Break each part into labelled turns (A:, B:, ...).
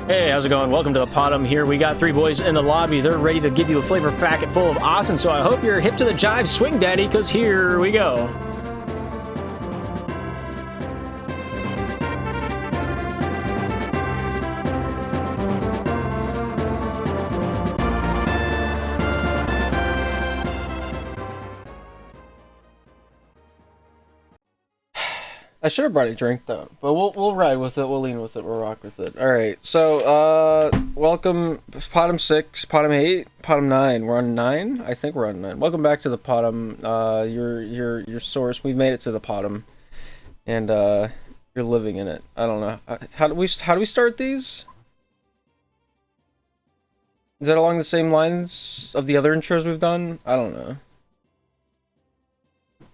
A: Hey, how's it going? Welcome to the Podumb here. We got three boys in the lobby. They're ready to give you a flavor packet full of awesome, so I hope you're hip to the jive swing, daddy, because here we go. I should have brought a drink though, but we'll ride with it. We'll lean with it. We'll rock with it. All right. So welcome Podumb 6, Podumb 8, Podumb 9. We're on 9. I think we're on 9. Welcome back to the Podumb. Your source. We've made it to the Podumb, and you're living in it. I don't know. How do we start these? Is that along the same lines of the other intros we've done? I don't know.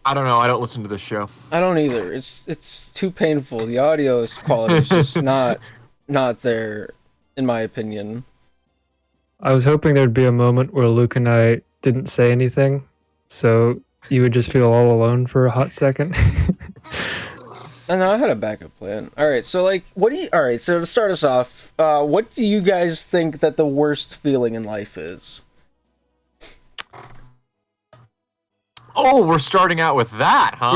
B: I don't know. I don't listen to this show.
A: I don't either. It's too painful. The audio quality is just not there, in my opinion.
C: I was hoping there'd be a moment where Luke and I didn't say anything, so you would just feel all alone for a hot second.
A: I know, I had a backup plan. All right, so so to start us off, what do you guys think that the worst feeling in life is?
B: Oh, we're starting out with that, huh?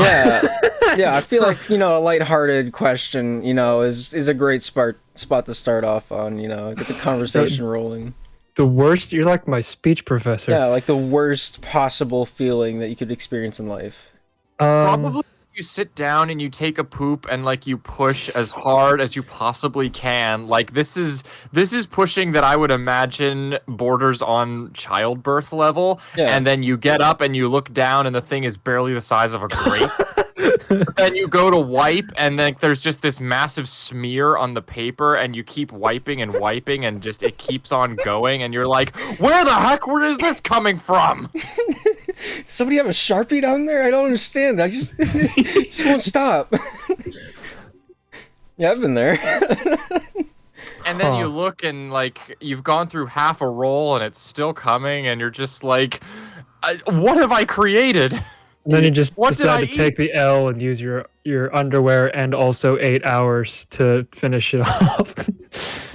A: Yeah, I feel like, a lighthearted question, is a great spot to start off on, get the conversation rolling.
C: The worst? You're like my speech professor.
A: Yeah, like the worst possible feeling that you could experience in life.
B: Probably you sit down and you take a poop and you push as hard as you possibly can. Like this is pushing that I would imagine borders on childbirth level. Yeah. And then you get up and you look down and the thing is barely the size of a grape. Then you go to wipe and then there's just this massive smear on the paper and you keep wiping and just it keeps on going and you're like, where the heck is this coming from?
A: Somebody have a Sharpie down there? I don't understand. I just won't stop. Yeah, I've been there.
B: And then you look and you've gone through half a roll and it's still coming and you're just like, what have I created?
C: And then you just decide to take the L and use your underwear and also 8 hours to finish it off.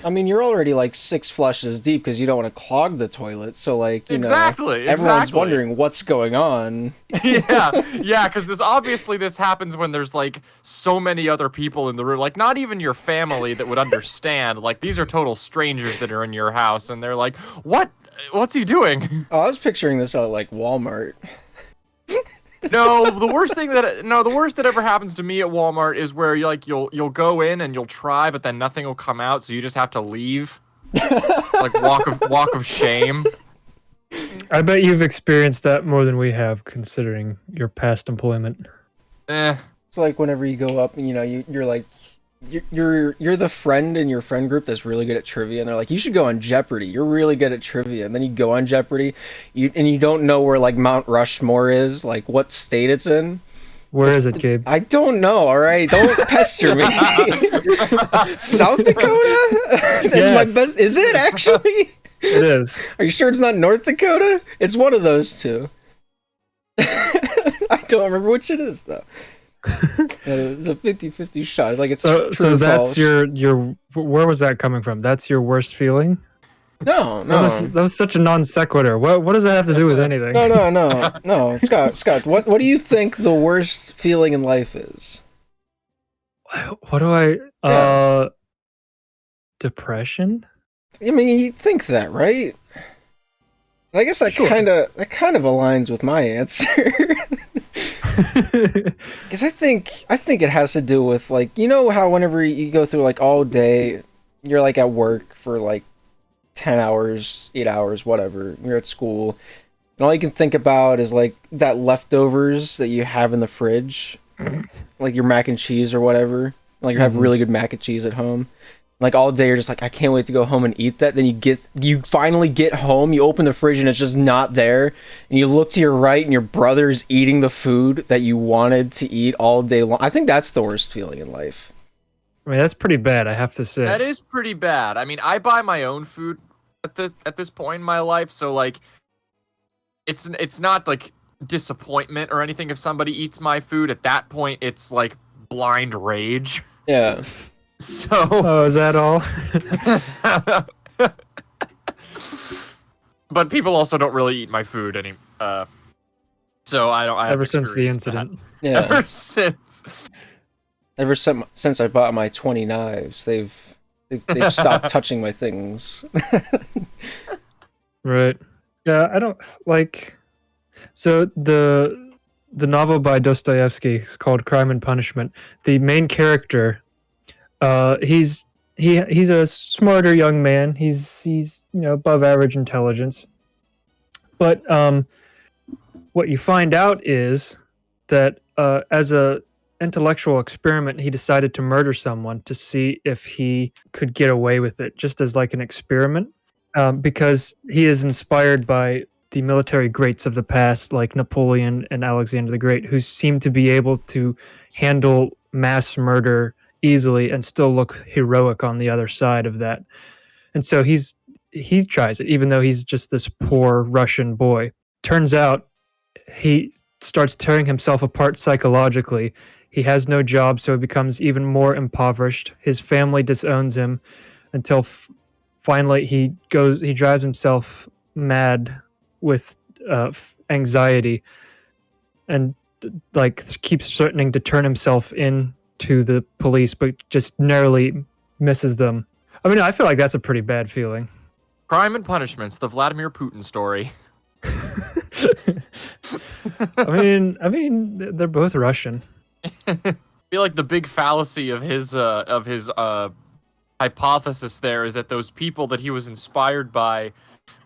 A: I mean, you're already 6 flushes deep because you don't want to clog the toilet. So
B: exactly.
A: Everyone's wondering what's going on.
B: Yeah, because this happens when there's so many other people in the room, not even your family that would understand. These are total strangers that are in your house, and they're like, what's he doing?
A: Oh, I was picturing this at Walmart.
B: No, the worst that ever happens to me at Walmart is where you'll go in and you'll try, but then nothing will come out, so you just have to leave. It's walk of shame.
C: I bet you've experienced that more than we have, considering your past employment.
A: It's like whenever you go up and you're the friend in your friend group that's really good at trivia, and they're like, you should go on Jeopardy. You're really good at trivia, and then you go on Jeopardy, and you don't know where Mount Rushmore is, what state it's in.
C: Where is it, Gabe?
A: I don't know. All right, don't pester me. South Dakota? That's
C: yes.
A: My best. Is it actually?
C: It is.
A: Are you sure it's not North Dakota? It's one of those two. I don't remember which it is though. It's a 50-50 shot. It's true
C: so that's
A: false.
C: your where was that coming from? That's your worst feeling?
A: No.
C: That was such a non sequitur. What does that have to do with anything?
A: No. Scott, what do you think the worst feeling in life is?
C: What do I depression?
A: I mean, you think that, right? I guess that kind of aligns with my answer. Because I think it has to do with how whenever you go through all day, you're at work for 10 hours, 8 hours, whatever. You're at school, and all you can think about is that leftovers that you have in the fridge, your mac and cheese or whatever. You have really good mac and cheese at home. All day you're just I can't wait to go home and eat that. Then you finally get home, you open the fridge and it's just not there. And you look to your right and your brother's eating the food that you wanted to eat all day long. I think that's the worst feeling in life.
C: I mean, that's pretty bad, I have to say.
B: That is pretty bad. I mean, I buy my own food at this point in my life, so it's not disappointment or anything if somebody eats my food. At that point, it's blind rage.
A: Yeah.
B: So,
C: Oh, is that all?
B: but people also don't really eat my food so I don't. I
C: Ever
B: haven't
C: since the
B: experienced that.
C: incident.
A: Yeah.
B: Ever since.
A: Since I bought my 20 knives, they've stopped touching my things.
C: Right. Yeah, I don't like. So the novel by Dostoevsky is called Crime and Punishment. The main character, he's a smarter young man. He's above average intelligence. But what you find out is that as a intellectual experiment, he decided to murder someone to see if he could get away with it, just as like an experiment, because he is inspired by the military greats of the past, like Napoleon and Alexander the Great, who seemed to be able to handle mass murder easily and still look heroic on the other side of that. And so he tries it, even though he's just this poor Russian boy. Turns out he starts tearing himself apart psychologically. He has no job, so he becomes even more impoverished. His family disowns him until finally he drives himself mad with anxiety, and like keeps threatening to turn himself in to the police, but just narrowly misses them. I mean, I feel like that's a pretty bad feeling.
B: Crime and Punishments, the Vladimir Putin story.
C: I mean, they're both Russian.
B: I feel like the big fallacy of his hypothesis there is that those people that he was inspired by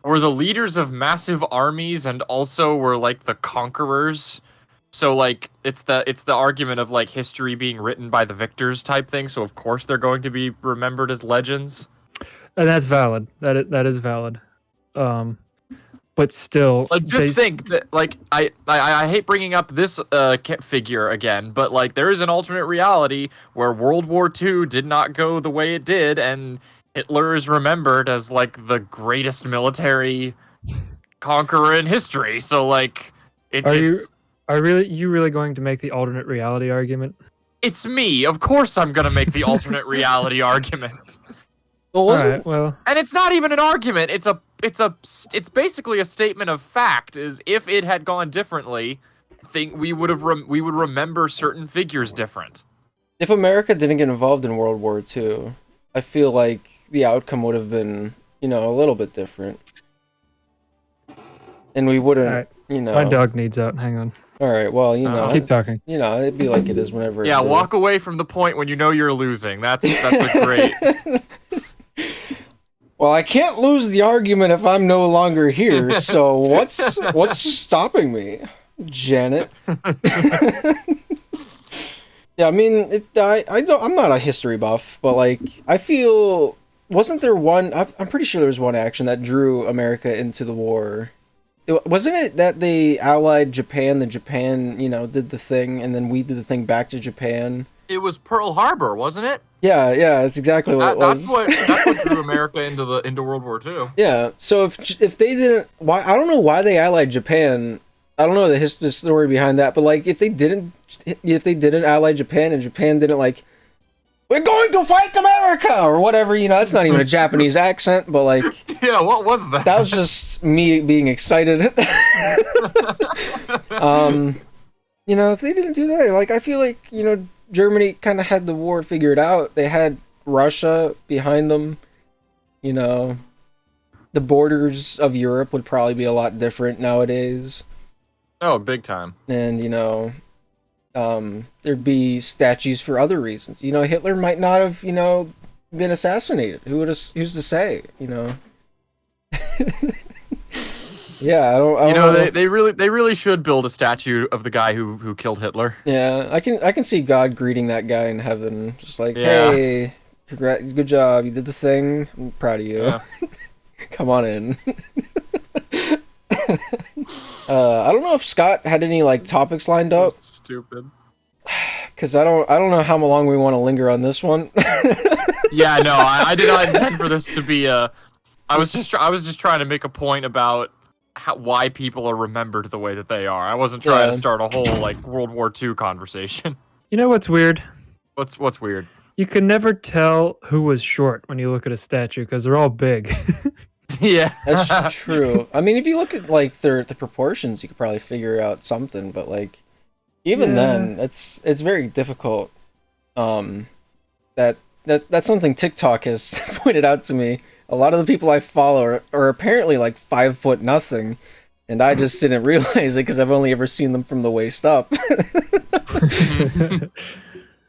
B: were the leaders of massive armies and also were like the conquerors. So like it's the argument of like history being written by the victors type thing. So of course they're going to be remembered as legends.
C: And that's valid. That is valid. But still,
B: like just think that like I hate bringing up this figure again, but like there is an alternate reality where World War II did not go the way it did, and Hitler is remembered as like the greatest military conqueror in history. So like, you really going to make the alternate reality argument? It's me. Of course, I'm gonna make the alternate reality argument.
A: Well,
B: and it's not even an argument. It's basically a statement of fact. Is if it had gone differently, we would remember certain figures different.
A: If America didn't get involved in World War II, I feel like the outcome would have been, a little bit different. And we wouldn't,
C: My dog needs out. Hang on.
A: All right. Well,
C: keep talking.
A: It'd be like it is whenever.
B: Yeah, walk away from the point when you know you're losing. That's a great.
A: Well, I can't lose the argument if I'm no longer here. So what's stopping me, Janet? Yeah, I mean, I'm not a history buff, but like, I feel, wasn't there one? I'm pretty sure there was one action that drew America into the war. Wasn't it that they allied Japan? Then Japan, did the thing, and then we did the thing back to Japan.
B: It was Pearl Harbor, wasn't it?
A: Yeah, that's exactly what it was.
B: That's what drew America into World War II.
A: Yeah, so if they didn't, I don't know why they allied Japan. I don't know the story behind that, but like if they didn't ally Japan and Japan didn't like, we're going to fight America or whatever, that's not even a Japanese accent, but like,
B: yeah, what was that?
A: That was just me being excited. If they didn't do that, like I feel like Germany kind of had the war figured out. They had Russia behind them. The borders of Europe would probably be a lot different nowadays.
B: Oh, big time.
A: And, there'd be statues for other reasons. Hitler might not have, been assassinated. Who's to say, Yeah, I don't know.
B: They really should build a statue of the guy who killed Hitler.
A: Yeah, I can see God greeting that guy in heaven, just like, hey, good job, you did the thing. I'm proud of you. Yeah. Come on in. I don't know if Scott had any like topics lined up.
B: Stupid.
A: Because I don't know how long we want to linger on this one.
B: Yeah, no, I did not intend for this to be a. I was just trying to make a point about why people are remembered the way that they are. I wasn't trying to start a whole like World War II conversation.
C: You know what's weird?
B: What's weird?
C: you can never tell who was short when you look at a statue because they're all big.
B: Yeah,
A: That's true. I mean, if you look at like the proportions, you could probably figure out something. But like, even then, it's very difficult. That's something TikTok has pointed out to me. A lot of the people I follow are apparently like 5 foot nothing, and I just didn't realize it because I've only ever seen them from the waist up.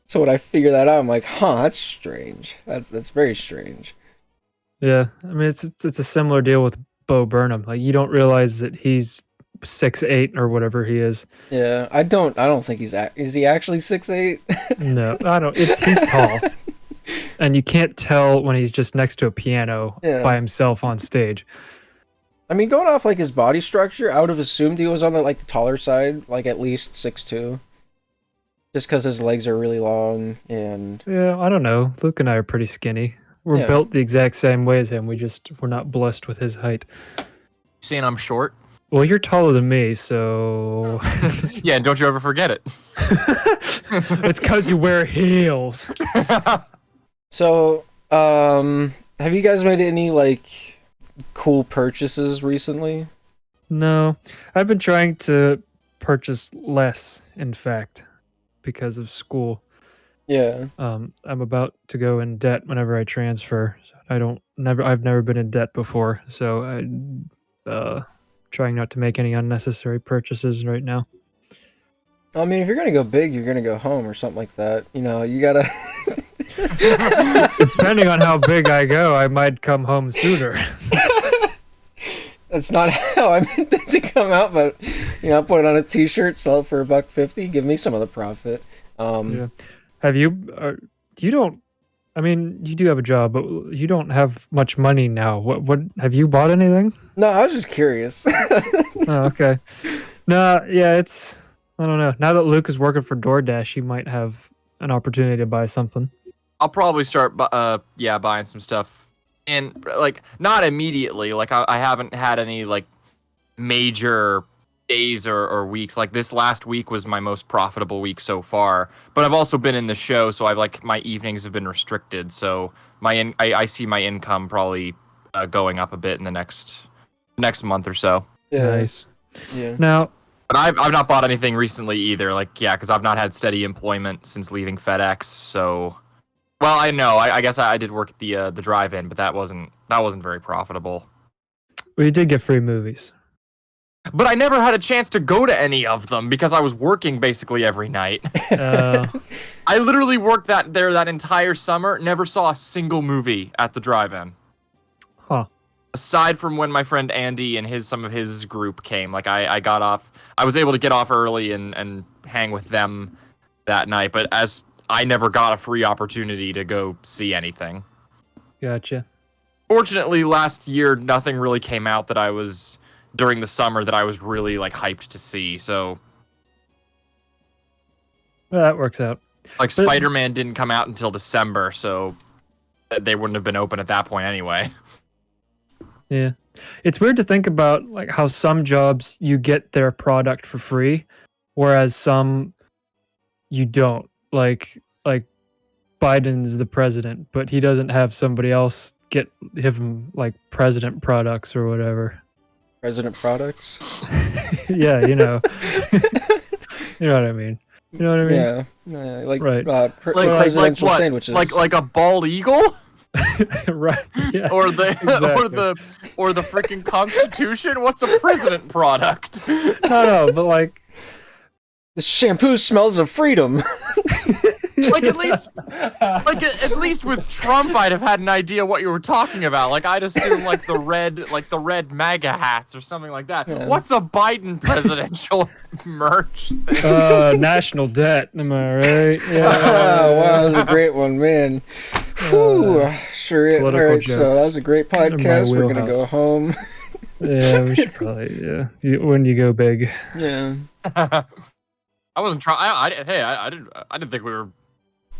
A: So when I figure that out, I'm like, huh, that's strange. That's very strange.
C: Yeah, I mean it's a similar deal with Bo Burnham. Like you don't realize that he's 6'8" or whatever he is.
A: Yeah, I don't think is he actually 6'8"?
C: No, I don't. He's tall, and you can't tell when he's just next to a piano by himself on stage.
A: I mean, going off like his body structure, I would have assumed he was on the taller side, like at least 6'2". Just because his legs are really long and...
C: Yeah, I don't know. Luke and I are pretty skinny. We're built the exact same way as him. We're not blessed with his height.
B: Saying I'm short?
C: Well, you're taller than me, so...
B: Yeah, and don't you ever forget it.
C: It's because you wear heels.
A: So, have you guys made any, like, cool purchases recently?
C: No. I've been trying to purchase less, in fact, because of school.
A: Yeah.
C: I'm about to go in debt whenever I transfer. I've never been in debt before, so I'm trying not to make any unnecessary purchases right now.
A: I mean, if you're gonna go big, you're gonna go home or something like that. You know, you gotta...
C: Depending on how big I go, I might come home sooner.
A: That's not how I meant that to come out, but, you know, put it on a t-shirt, sell it for $1.50, give me some of the profit.
C: Yeah. Have you... you don't... I mean, you do have a job, but you don't have much money now. What have you bought anything?
A: No, I was just curious.
C: Oh, okay. No, yeah, it's... I don't know. Now that Luke is working for DoorDash, he might have an opportunity to buy something.
B: I'll probably start, buying some stuff, and like not immediately. Like I haven't had any like major days or weeks. Like this last week was my most profitable week so far. But I've also been in the show, so I've like my evenings have been restricted. So I see my income probably going up a bit in the next month or so.
A: Yeah.
C: Nice.
A: Yeah.
C: Now.
B: But I've not bought anything recently either. Like, yeah, because I've not had steady employment since leaving FedEx. So, well, I know. I guess I did work at the drive-in, but that wasn't very profitable.
C: Well, you did get free movies.
B: But I never had a chance to go to any of them because I was working basically every night. I literally worked that entire summer. Never saw a single movie at the drive-in.
C: Huh.
B: Aside from when my friend Andy and some of his group came, like I got off. I was able to get off early and hang with them that night, but as I never got a free opportunity to go see anything.
C: Gotcha.
B: Fortunately, last year nothing really came out during the summer that I was really like hyped to see. So
C: Well, that works out.
B: like Spider-Man didn't come out until December, so they wouldn't have been open at that point anyway.
C: Yeah. It's weird to think about like how some jobs you get their product for free, whereas some you don't. Like Biden's the president, but he doesn't have somebody else give him like president products or whatever.
A: President products?
C: Yeah, you know. You know what I mean. You know what I mean?
A: Yeah. Like,
C: right.
A: presidential
B: what?
A: sandwiches.
B: Like a bald eagle?
C: Right. Yeah.
B: Or the
C: Exactly.
B: or the freaking Constitution? What's a president product?
C: No, but like
A: The shampoo smells of freedom.
B: Like at least with Trump, I'd have had an idea what you were talking about. Like I'd assume like the red MAGA hats or something like that.
A: Yeah.
B: What's a Biden presidential merch thing?
C: national debt, am I right? Yeah.
A: Wow, that was a great one, man. Whew, sure. All
C: Political
A: right, so that was a great podcast. We're gonna go
C: wheelhouse.
A: home.
C: Yeah, we should probably. Yeah, when you go big.
A: Yeah.
B: I wasn't trying. I didn't think we were.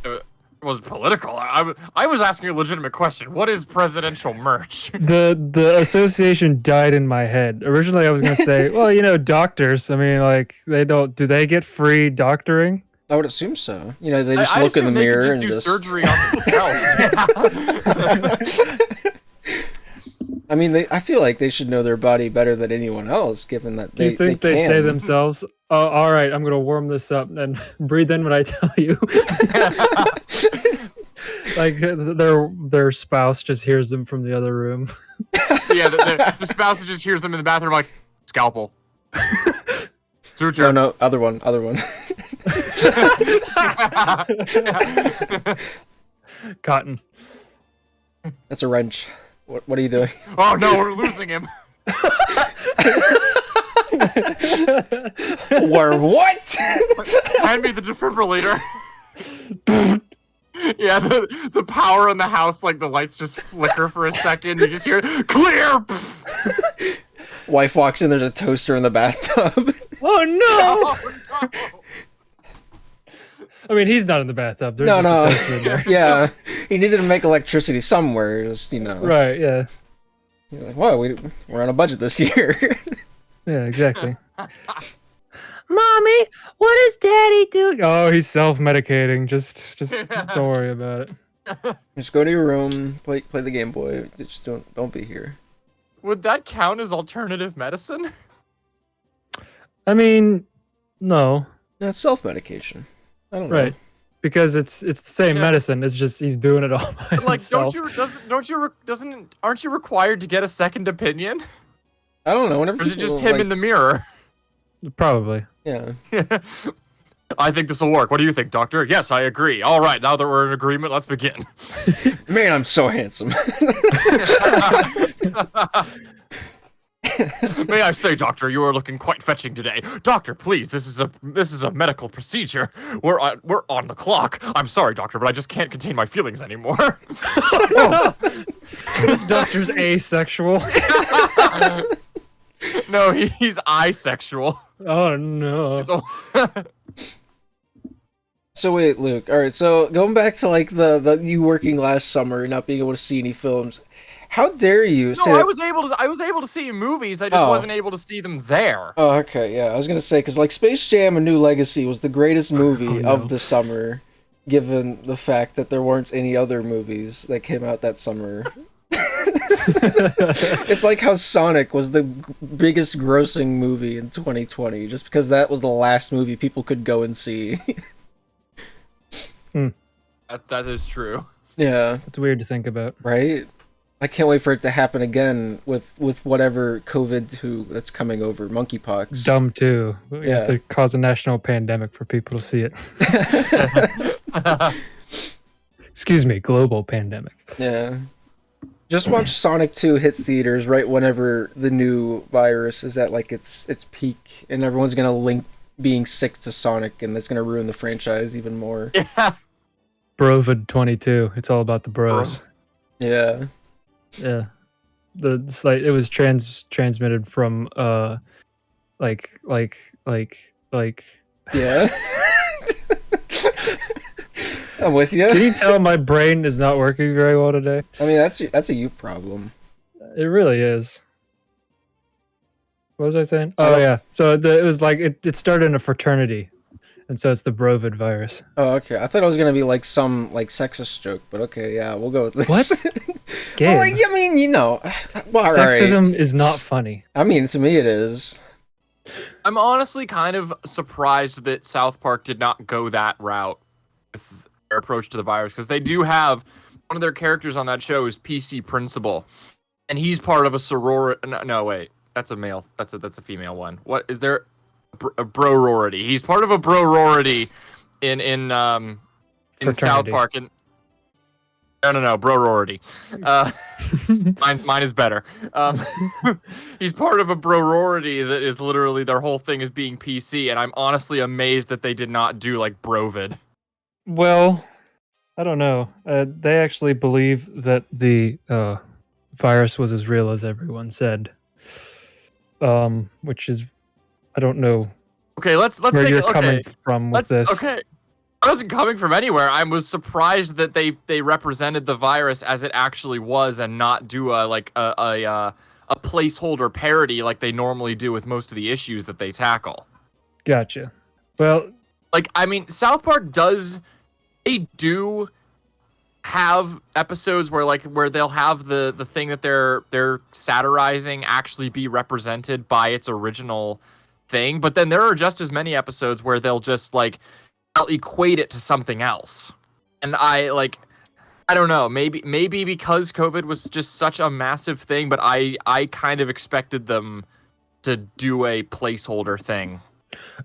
B: It wasn't political. I was asking a legitimate question. What is presidential merch?
C: The association died in my head. Originally, I was gonna say, well, you know, doctors. I mean, like they don't. Do they get free doctoring?
A: I would assume so. You know, they just look in the
B: assume they
A: mirror
B: could
A: and
B: do
A: just
B: surgery on themselves.
A: I mean, I feel like they should know their body better than anyone else, given that
C: Do you think they
A: can.
C: say themselves, "Oh, all right, I'm gonna warm this up and breathe in when I tell you"? Like their spouse just hears them from the other room.
B: Yeah, the spouse just hears them in the bathroom like, scalpel. Suture.
A: No, other one.
C: Cotton.
A: That's a wrench. What are you doing?
B: Oh no, we're losing him.
A: Or what?
B: Hand me the defibrillator. Yeah, the power in the house, like the lights just flicker for a second. You just hear clear.
A: Wife walks in. There's a toaster in the bathtub.
C: Oh no!
B: Oh, no.
C: I mean, he's not in the bathtub. There's
A: No.
C: just a toaster in there.
A: Yeah, he needed to make electricity somewhere. Just
C: Right. Yeah.
A: You're like, whoa, we're on a budget this year.
C: Yeah. Exactly. Mommy, what is Daddy doing? Oh, he's self-medicating. Just don't worry about it.
A: Just go to your room, play the Game Boy. Just don't be here.
B: Would that count as alternative medicine?
C: I mean, no.
A: That's self-medication. I don't know.
C: Right. Because it's the same medicine. It's just he's doing it all by
B: Like,
C: himself.
B: aren't you required to get a second opinion?
A: I don't know. Whenever
B: Or is it just
A: people,
B: him
A: like,
B: in the mirror?
C: Probably.
A: Yeah.
B: I think this will work. What do you think, Doctor? Yes, I agree. All right, now that we're in agreement, let's begin.
A: Man, I'm so handsome.
B: May I say, Doctor, you are looking quite fetching today. Doctor, please, this is a medical procedure. We're on the clock. I'm sorry, Doctor, but I just can't contain my feelings anymore.
C: This doctor's asexual.
B: No, he's asexual.
C: Oh no.
B: So,
A: So wait, Luke. All right. So going back to like the you working last summer and not being able to see any films. How dare you say
B: no,
A: that-
B: I was able to see movies. I just wasn't able to see them there.
A: Oh, okay. Yeah, I was gonna say because like Space Jam: A New Legacy was the greatest movie of the summer, given the fact that there weren't any other movies that came out that summer. It's like how Sonic was the biggest grossing movie in 2020, just because that was the last movie people could go and see.
B: That is true.
A: Yeah,
C: It's weird to think about.
A: right? I can't wait for it to happen again with whatever COVID that's coming over, monkeypox.
C: Dumb too. We
A: Yeah.
C: have to cause a national pandemic for people to see it. Excuse me, global pandemic.
A: Yeah. Just watch Sonic 2 hit theaters right whenever the new virus is at like its peak, and everyone's gonna link being sick to Sonic, and that's gonna ruin the franchise even more.
B: Yeah.
C: Brovid 22. It's all about the bros.
A: Yeah.
C: Yeah. It was transmitted from like
A: Yeah. I'm with you.
C: Can you tell my brain is not working very well today?
A: I mean, that's a you problem.
C: It really is. What was I saying? Oh yeah. So it was like it started in a fraternity, and so it's the Brovid virus.
A: Oh, okay. I thought it was gonna be like some like sexist joke, but okay, yeah, we'll go with this.
C: What? Gabe,
A: Well, like, I mean, you know, well, all right.
C: sexism is not funny.
A: I mean, to me, it is.
B: I'm honestly kind of surprised that South Park did not go that route with their approach to the virus, because they do have one of their characters on that show is PC Principal, and he's part of a sorority. No, wait, that's a male. That's a female one. What is there? A brorority. He's part of a brorority in South
C: Fraternity.
B: Park. And no, brorority. Mine is better. He's part of a brorority that is literally their whole thing is being PC, and I'm honestly amazed that they did not do like Brovid.
C: Well, I don't know. They actually believe that the virus was as real as everyone said. Which is, I don't know
B: Okay, let's
C: where
B: take
C: you're
B: okay.
C: coming from with this.
B: Okay. I wasn't coming from anywhere. I was surprised that they represented the virus as it actually was and not do a placeholder parody like they normally do with most of the issues that they tackle.
C: Gotcha. Well,
B: Like, I mean, South Park they do have episodes where they'll have the thing that they're satirizing actually be represented by its original thing, but then there are just as many episodes where they'll just like they'll equate it to something else. And I don't know, maybe because COVID was just such a massive thing, but I kind of expected them to do a placeholder thing.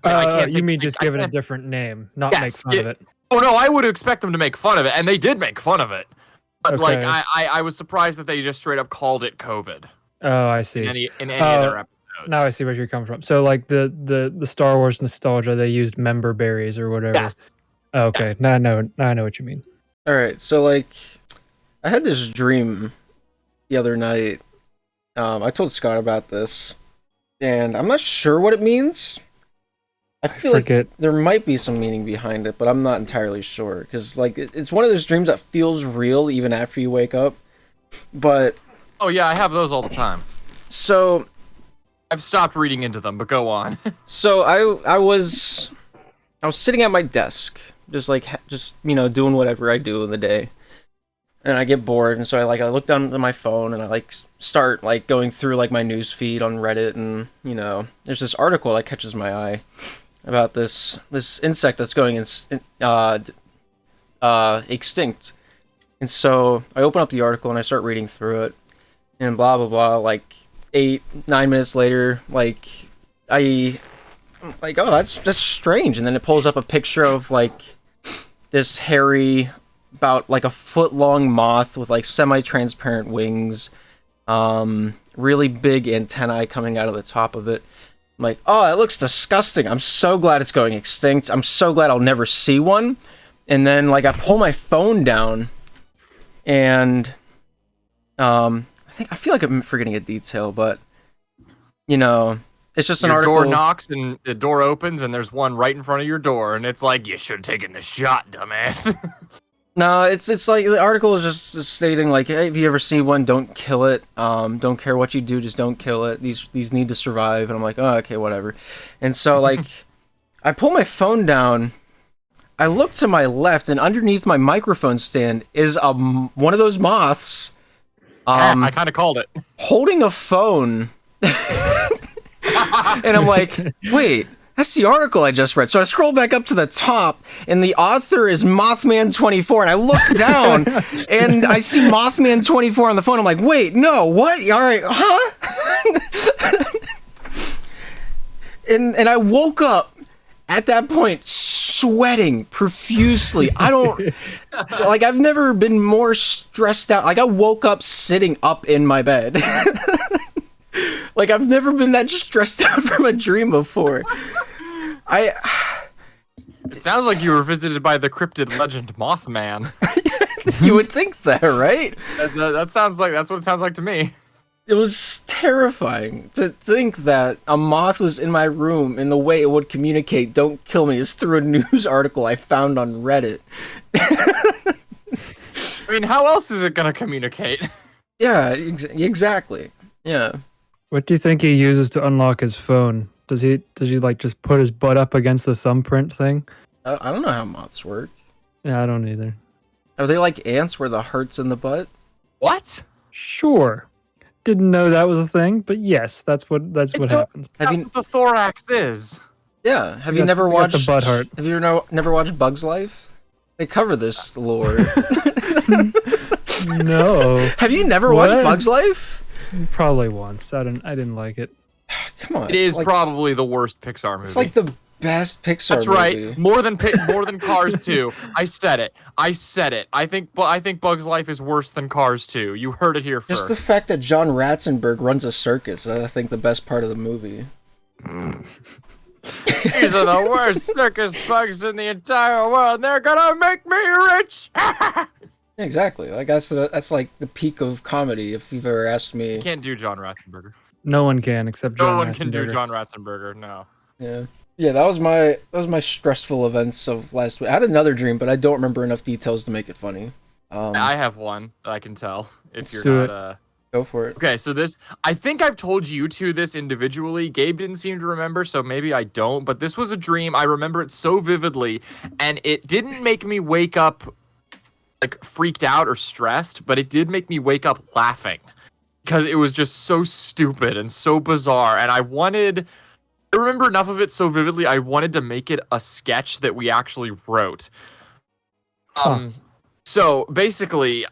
C: You mean just give it a different name, not make fun of it?
B: Oh no, I would expect them to make fun of it, and they did make fun of it. But
C: Okay.
B: like, I was surprised that they just straight up called it COVID
C: Oh, I see.
B: in any of their episodes.
C: Now I see where you're coming from. So like the Star Wars nostalgia, they used member berries or whatever.
B: Yes.
C: Oh, okay.
B: Yes.
C: Now I know what you mean.
A: All right, so like, I had this dream the other night. I told Scott about this, and I'm not sure what it means. I feel like there might be some meaning behind it, but I'm not entirely sure. Because like, it's one of those dreams that feels real even after you wake up. But
B: Oh yeah, I have those all the time.
A: so
B: I've stopped reading into them, but go on.
A: So I was sitting at my desk, just doing whatever I do in the day, and I get bored, and so I look down at my phone and I start going through my news feed on Reddit, and there's this article that catches my eye about this insect that's going extinct, and so I open up the article and I start reading through it, and blah blah blah. 8-9 minutes later, I'm like, oh, that's strange, and then it pulls up a picture of this hairy, about a foot long moth with semi-transparent wings, really big antennae coming out of the top of it. I'm like, oh, it looks disgusting. I'm so glad it's going extinct. I'm so glad I'll never see one. And then I pull my phone down, and I feel like I'm forgetting a detail, but it's just an article.
B: Your door knocks and the door opens and there's one right in front of your door, and it's like, you should have taken the shot, dumbass.
A: No, it's the article is just stating hey, if you ever see one, don't kill it. Don't care what you do, just don't kill it. These need to survive. And I'm like, oh, okay, whatever. And so I pull my phone down. I look to my left, and underneath my microphone stand is one of those moths.
B: I kind of called it.
A: Holding a phone. And I'm like, wait, that's the article I just read. So I scroll back up to the top, and the author is Mothman24, and I look down, and I see Mothman24 on the phone. I'm like, wait, no, what? All right, huh? and I woke up at that point sweating profusely. I don't I've never been more stressed out. I woke up sitting up in my bed. I've never been that stressed out from a dream before.
B: It sounds like you were visited by the cryptid legend Mothman.
A: You would think that, right?
B: That sounds like that's what it sounds like to me.
A: It was terrifying to think that a moth was in my room, and the way it would communicate "Don't kill me" is through a news article I found on Reddit.
B: I mean, how else is it gonna communicate?
A: Yeah, exactly. Yeah.
C: What do you think he uses to unlock his phone? Does he just put his butt up against the thumbprint thing?
A: I don't know how moths work.
C: Yeah, I don't either.
A: Are they like ants where the heart's in the butt?
B: What?
C: Sure. Didn't know that was a thing, but yes, that's what happens.
B: That's what the thorax is.
A: Yeah. Have you never watched
C: the butt heart?
A: Have you never watched Bug's Life? They cover this lore.
C: No.
A: Have you never watched Bug's Life?
C: Probably once. I didn't like it.
A: Come on.
B: It is probably the worst Pixar movie.
A: It's the best Pixar
B: That's
A: movie.
B: right. More than Cars 2. I said it. I think Bug's Life is worse than Cars 2. You heard it here first.
A: Just the fact that John Ratzenberg runs a circus is, I think, the best part of the movie.
B: These are the worst circus bugs in the entire world. They're gonna make me rich.
A: Exactly. That's the peak of comedy. If you've ever asked me,
B: You can't do John Ratzenberger.
C: No one can except John
B: No one can do
C: Ratzenberger.
B: John Ratzenberger. No.
A: Yeah, that was my stressful events of last week. I had another dream, but I don't remember enough details to make it funny.
B: I have one that I can tell if
C: Let's
B: you're
C: do
B: not
A: Go for it.
B: Okay, so this, I think I've told you two this individually. Gabe didn't seem to remember, so maybe I don't. But this was a dream. I remember it so vividly, and it didn't make me wake up like freaked out or stressed, but it did make me wake up laughing because it was just so stupid and so bizarre. And I remember enough of it so vividly, I wanted to make it a sketch that we actually wrote. So basically,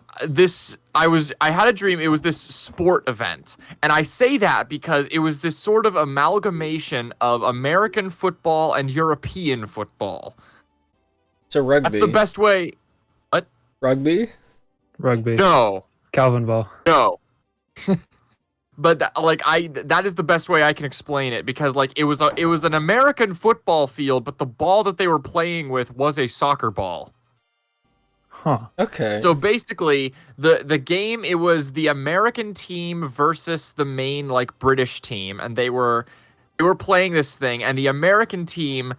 B: I had a dream. It was this sport event, and I say that because it was this sort of amalgamation of American football and European football.
A: So rugby.
B: That's the best way. What?
A: Rugby?
C: Rugby.
B: No.
C: Calvin ball.
B: No. But that is the best way I can explain it, because like it was an American football field, but the ball that they were playing with was a soccer ball.
C: Huh.
A: Okay.
B: So basically, the game, it was the American team versus the main like British team, and they were playing this thing, and the American team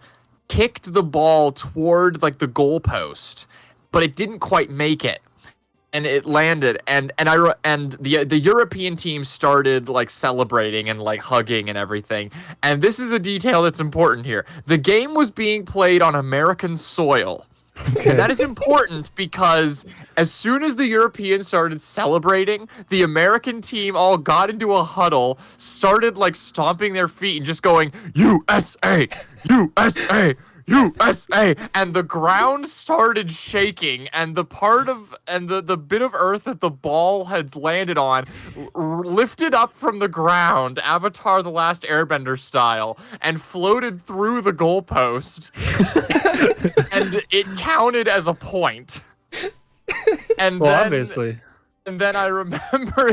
B: kicked the ball toward like the goalpost, but it didn't quite make it, and it landed, and the European team started like celebrating and like hugging and everything. And this is a detail that's important here. The game was being played on American soil.
C: Okay.
B: And that is important because as soon as the Europeans started celebrating, the American team all got into a huddle, started like stomping their feet and just going, USA, USA, USA, and the ground started shaking, and the bit of earth that the ball had landed on lifted up from the ground, Avatar: The Last Airbender style, and floated through the goalpost, and it counted as a point. And
C: Well,
B: then,
C: obviously.
B: And then I remember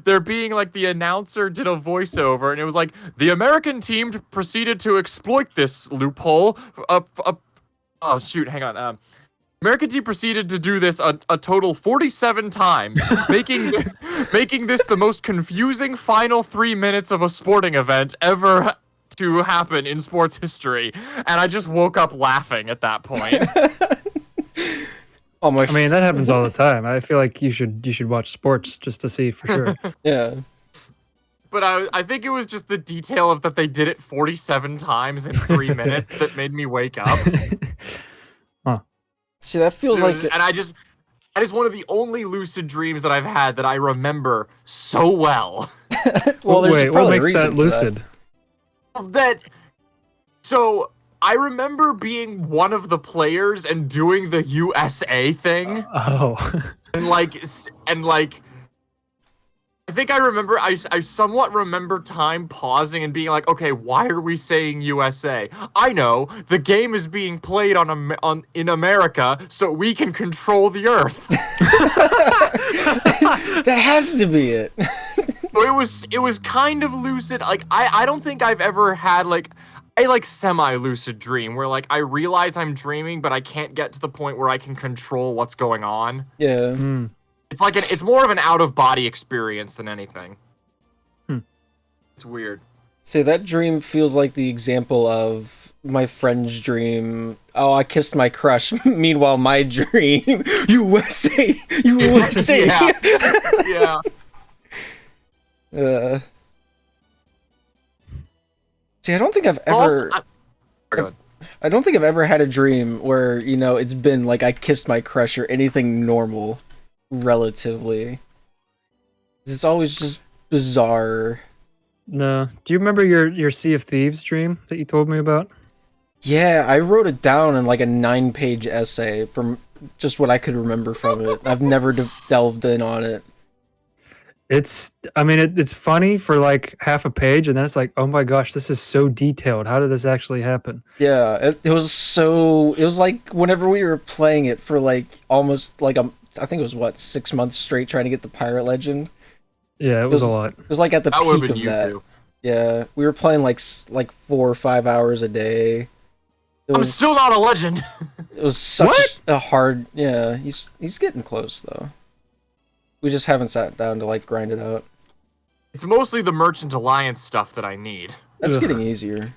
B: there being like the announcer did a voiceover, and it was like, the American team proceeded to exploit this loophole. Oh shoot, hang on. American team proceeded to do this a total 47 times, making this the most confusing final 3 minutes of a sporting event ever to happen in sports history. And I just woke up laughing at that point.
C: I mean, that happens all the time. I feel like you should watch sports just to see for sure.
A: Yeah.
B: But I think it was just the detail of that they did it 47 times in 3 minutes that made me wake up.
C: Huh.
A: See, that feels like...
B: And that is one of the only lucid dreams that I've had that I remember so well.
A: Well, there's
C: Wait, what
A: probably a
C: makes
A: reason
C: that
A: for
C: lucid?
B: So I remember being one of the players and doing the USA thing.
C: Oh.
B: and I think I remember, I somewhat remember time pausing and being like, okay, why are we saying USA? I know, the game is being played in America, so we can control the Earth.
A: That has to be it.
B: It was kind of lucid. Like, I don't think I've ever had like a semi-lucid dream where like I realize I'm dreaming, but I can't get to the point where I can control what's going on.
A: Yeah.
C: Hmm.
B: It's more of an out-of-body experience than anything. It's weird.
A: See, that dream feels like the example of my friend's dream. Oh, I kissed my crush. Meanwhile, my dream, USA, USA.
B: Yeah.
A: See, I don't think I've ever. I don't think I've ever had a dream where, you know, it's been like I kissed my crush or anything normal, relatively. It's always just bizarre.
C: No. Do you remember your Sea of Thieves dream that you told me about?
A: Yeah, I wrote it down in like a 9-page essay from just what I could remember from it. I've never delved in on it.
C: It's funny for like half a page, and then it's like, oh my gosh, this is so detailed. How did this actually happen?
A: Yeah, it was like whenever we were playing it for like almost like I think it was 6 months straight trying to get the pirate legend.
C: Yeah, it was a lot.
A: It was like at the peak of that.
B: Too.
A: Yeah, we were playing like 4 or 5 hours a day.
B: I'm still not a legend.
A: It was such a hard. Yeah, he's getting close though. We just haven't sat down to like grind it out.
B: It's mostly the Merchant Alliance stuff that I need.
A: That's
C: Ugh.
A: getting easier.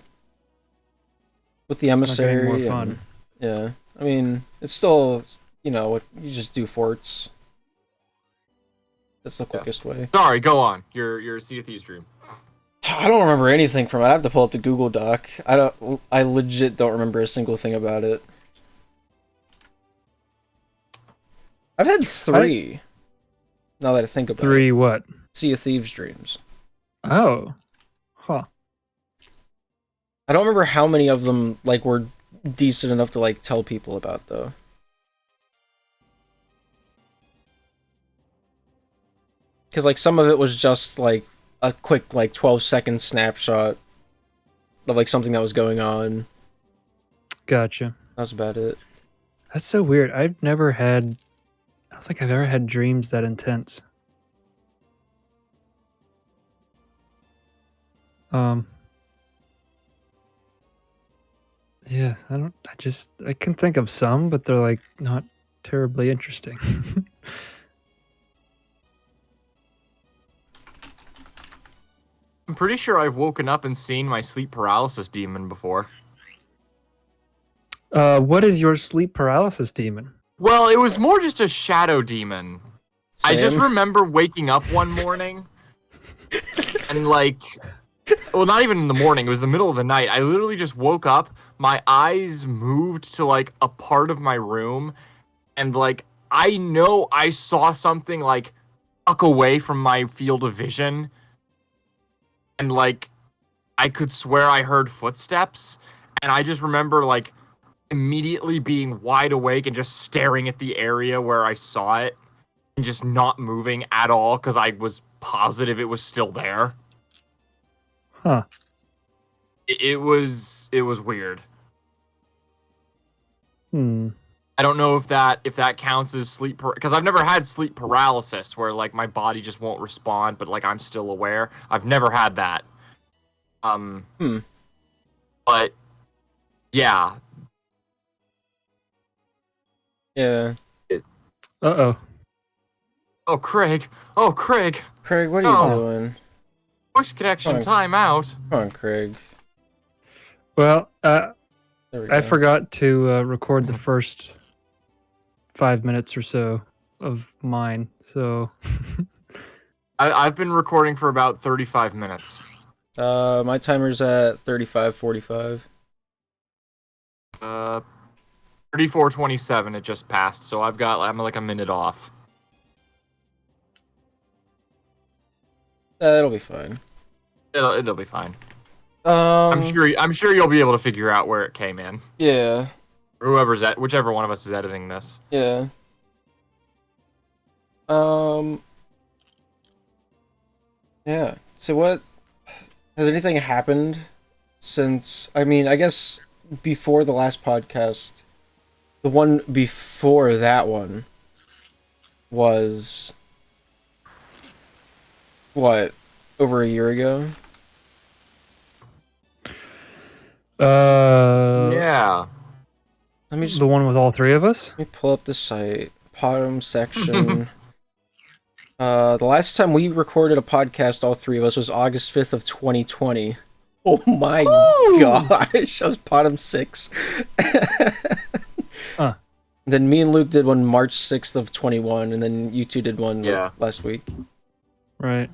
A: With the emissary.
C: More fun.
A: Yeah, I mean, it's still, you know, you just do forts. That's the quickest way.
B: Sorry, go on. Your Sea of Thieves dream.
A: I don't remember anything from it. I have to pull up the Google Doc. I legit don't remember a single thing about it. I've had 3. Now that I think about it.
C: 3 what?
A: Sea of Thieves dreams.
C: Oh. Huh.
A: I don't remember how many of them like were decent enough to like tell people about though. Because like some of it was just like a quick like 12-second snapshot of like something that was going on.
C: Gotcha.
A: That's about it.
C: That's so weird. I don't think I've ever had dreams that intense. Yeah, I can think of some, but they're like not terribly interesting.
B: I'm pretty sure I've woken up and seen my sleep paralysis demon before.
C: What is your sleep paralysis demon?
B: Well, it was more just a shadow demon. I just
A: Sam?
B: remember waking up one morning and like, well, not even in the morning, it was the middle of the night. I literally just woke up, my eyes moved to like a part of my room, and like, I know I saw something like tuck away from my field of vision, and like, I could swear I heard footsteps, and I just remember like immediately being wide awake and just staring at the area where I saw it and just not moving at all because I was positive it was still there.
C: Huh.
B: It was weird.
C: Hmm.
B: I don't know if that counts as sleep because I've never had sleep paralysis where like my body just won't respond but like I'm still aware. I've never had that. But yeah.
A: Yeah.
C: Uh-oh.
B: Oh, Craig. Oh, Craig.
A: Craig, what are you doing?
B: Voice connection timeout.
A: Come on, Craig.
C: Well,
A: There we
C: I
A: go.
C: forgot to record the first 5 minutes or so of mine, so...
B: I've been recording for about 35 minutes.
A: My timer's at 35:45.
B: 34:27 it just passed, so I'm like a minute off.
A: It'll be fine.
B: It'll be fine.
A: I'm
B: I'm sure you'll be able to figure out where it came in.
A: Yeah.
B: Whichever one of us is editing this.
A: Yeah. Yeah. So what has anything happened since I mean, I guess before the last podcast, the one before that one was what, over a year ago?
B: Yeah.
A: Let me just
C: The one with all 3 of us?
A: Let me pull up the site. Podumb section. The last time we recorded a podcast, all 3 of us, was August 5th of 2020. Oh my gosh, that was Podumb 6.
C: Huh.
A: Then me and Luke did one March 6th of 21, and then you two did one last week.
C: Right.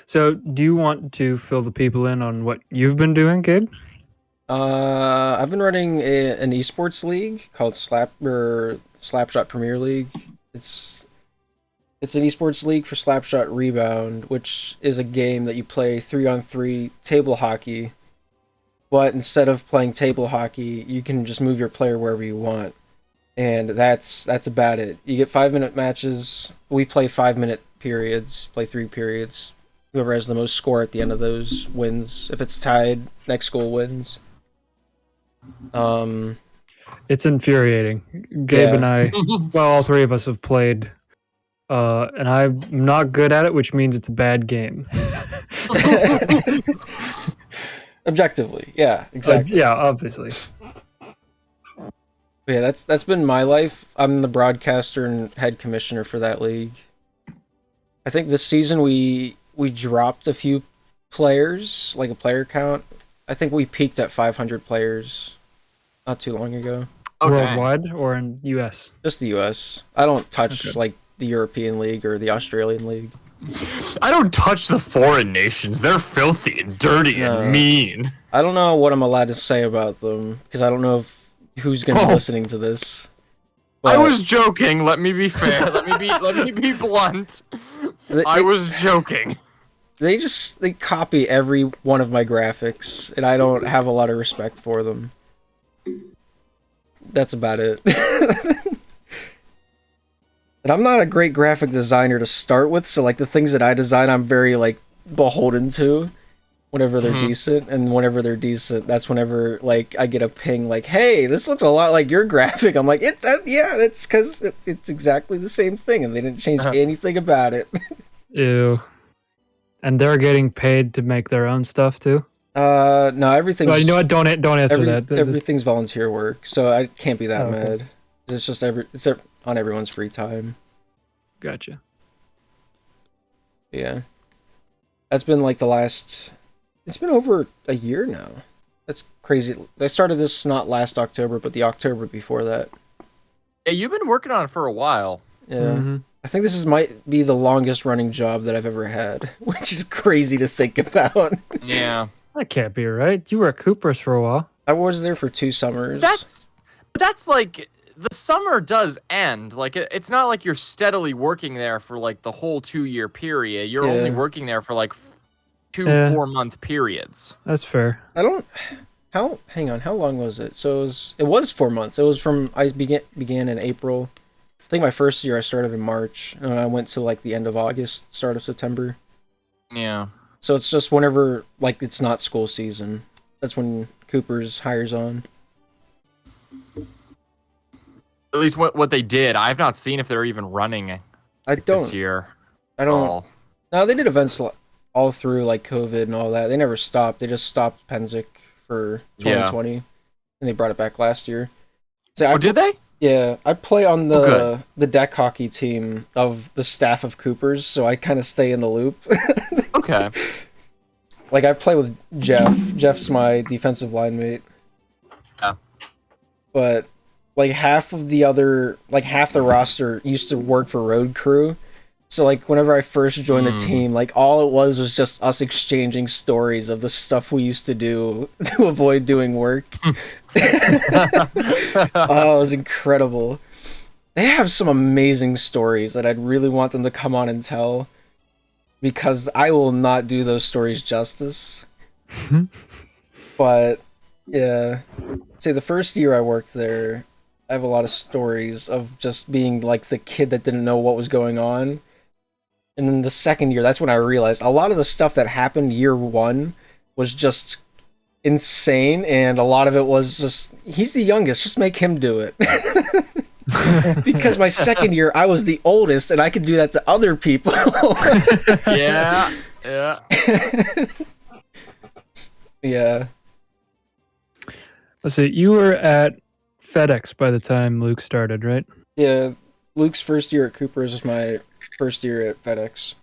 C: So, do you want to fill the people in on what you've been doing, Gabe?
A: I've been running an esports league called Slapshot Premier League. It's an esports league for Slapshot Rebound, which is a game that you play 3-on-3 table hockey. But instead of playing table hockey, you can just move your player wherever you want. And that's about it. You get 5-minute matches. We play 5-minute periods, play 3 periods. Whoever has the most score at the end of those wins. If it's tied, next goal wins.
C: It's infuriating. Gabe and I, well, all 3 of us have played, and I'm not good at it, which means it's a bad game.
A: Objectively, yeah, exactly.
C: Yeah, obviously.
A: But yeah, that's been my life. I'm the broadcaster and head commissioner for that league. I think this season we dropped a few players, like a player count. I think we peaked at 500 players not too long ago.
B: Okay.
C: Worldwide or in US?
A: Just the US. I don't touch like the European League or the Australian League.
B: I don't touch the foreign nations. They're filthy and dirty and mean.
A: I don't know what I'm allowed to say about them because I don't know who's going to be listening to this.
B: But... I was joking. Let me be fair. let me be blunt. I was joking.
A: They copy every one of my graphics, and I don't have a lot of respect for them. That's about it. And I'm not a great graphic designer to start with, so like the things that I design, I'm very like beholden to whenever they're decent, and whenever they're decent, that's whenever like I get a ping like, "Hey, this looks a lot like your graphic." I'm like, yeah, that's because it's exactly the same thing, and they didn't change anything about it."
C: Ew. And they're getting paid to make their own stuff too?
A: No, everything's...
C: Well, you know what? Don't answer that.
A: Everything's volunteer work, so I can't be that mad. It's just it's on everyone's free time.
C: Gotcha.
A: Yeah. That's been like the last... It's been over a year now. That's crazy. I started this not last October, but the October before that.
B: Yeah, you've been working on it for a while.
A: Yeah. I think this might be the longest running job that I've ever had, which is crazy to think about.
B: Yeah.
C: That can't be right. You were at Cooper's for a while.
A: I was there for 2 summers.
B: That's like, the summer does end. Like, it's not like you're steadily working there for like the whole 2-year period. You're only working there for like 2 4-month periods.
C: That's fair.
A: Hang on, how long was it? So it was 4 months. It was from, I began in April. I think my first year I started in March, and I went to like the end of August, start of September.
B: Yeah.
A: So it's just whenever like it's not school season. That's when Cooper's hires on.
B: At least what they did. I've not seen if they're even running this year.
A: I don't. No, they did events all through like COVID and all that. They never stopped. They just stopped Penzik for 2020, and they brought it back last year. So
B: did they?
A: Yeah, I play on the deck hockey team of the staff of Cooper's, so I kind of stay in the loop.
B: Okay.
A: Like, I play with Jeff. Jeff's my defensive line mate.
B: Yeah.
A: But, like, half the roster used to work for Road Crew. So, like, whenever I first joined the team, like, all it was just us exchanging stories of the stuff we used to do to avoid doing work. Oh, it was incredible. They have some amazing stories that I'd really want them to come on and tell, because I will not do those stories justice. But, yeah. Say, the first year I worked there, I have a lot of stories of just being, like, the kid that didn't know what was going on. And then the second year, that's when I realized a lot of the stuff that happened year 1 was just insane, and a lot of it was just, he's the youngest, just make him do it. Because my second year, I was the oldest, and I could do that to other people.
B: Yeah.
A: Yeah.
C: Let's see, you were at FedEx by the time Luke started, right?
A: Yeah, Luke's first year at Cooper's was my first year at FedEx.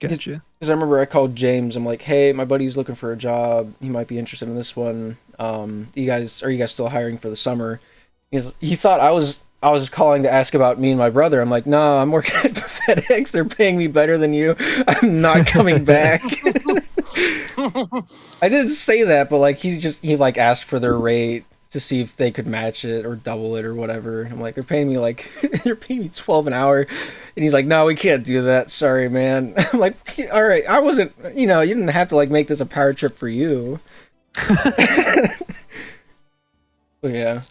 C: Gotcha.
A: Because I remember I called James. I'm like, "Hey, my buddy's looking for a job. He might be interested in this one. Are you guys still hiring for the summer?" He thought I was calling to ask about me and my brother. I'm like, "No, I'm working at FedEx. They're paying me better than you. I'm not coming back." I didn't say that, but like he asked for their rate to see if they could match it or double it or whatever. I'm like, they're paying me $12 an hour. And he's like, "No, we can't do that. Sorry, man." I'm like, "All right, I wasn't, you didn't have to like make this a power trip for you." But yeah.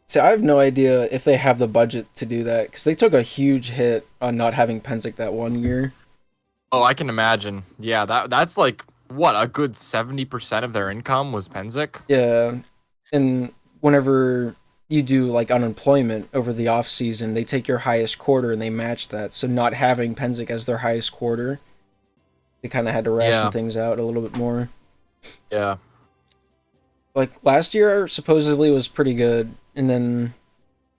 A: So I have no idea if they have the budget to do that, because they took a huge hit on not having Penzik that one year.
B: Oh, I can imagine. Yeah, that's like, what, a good 70% of their income was Penzik?
A: Yeah, and whenever you do like unemployment over the off season, they take your highest quarter and they match that. So not having Penzik as their highest quarter, they kind of had to ration things out a little bit more.
B: Yeah.
A: Like last year supposedly was pretty good, and then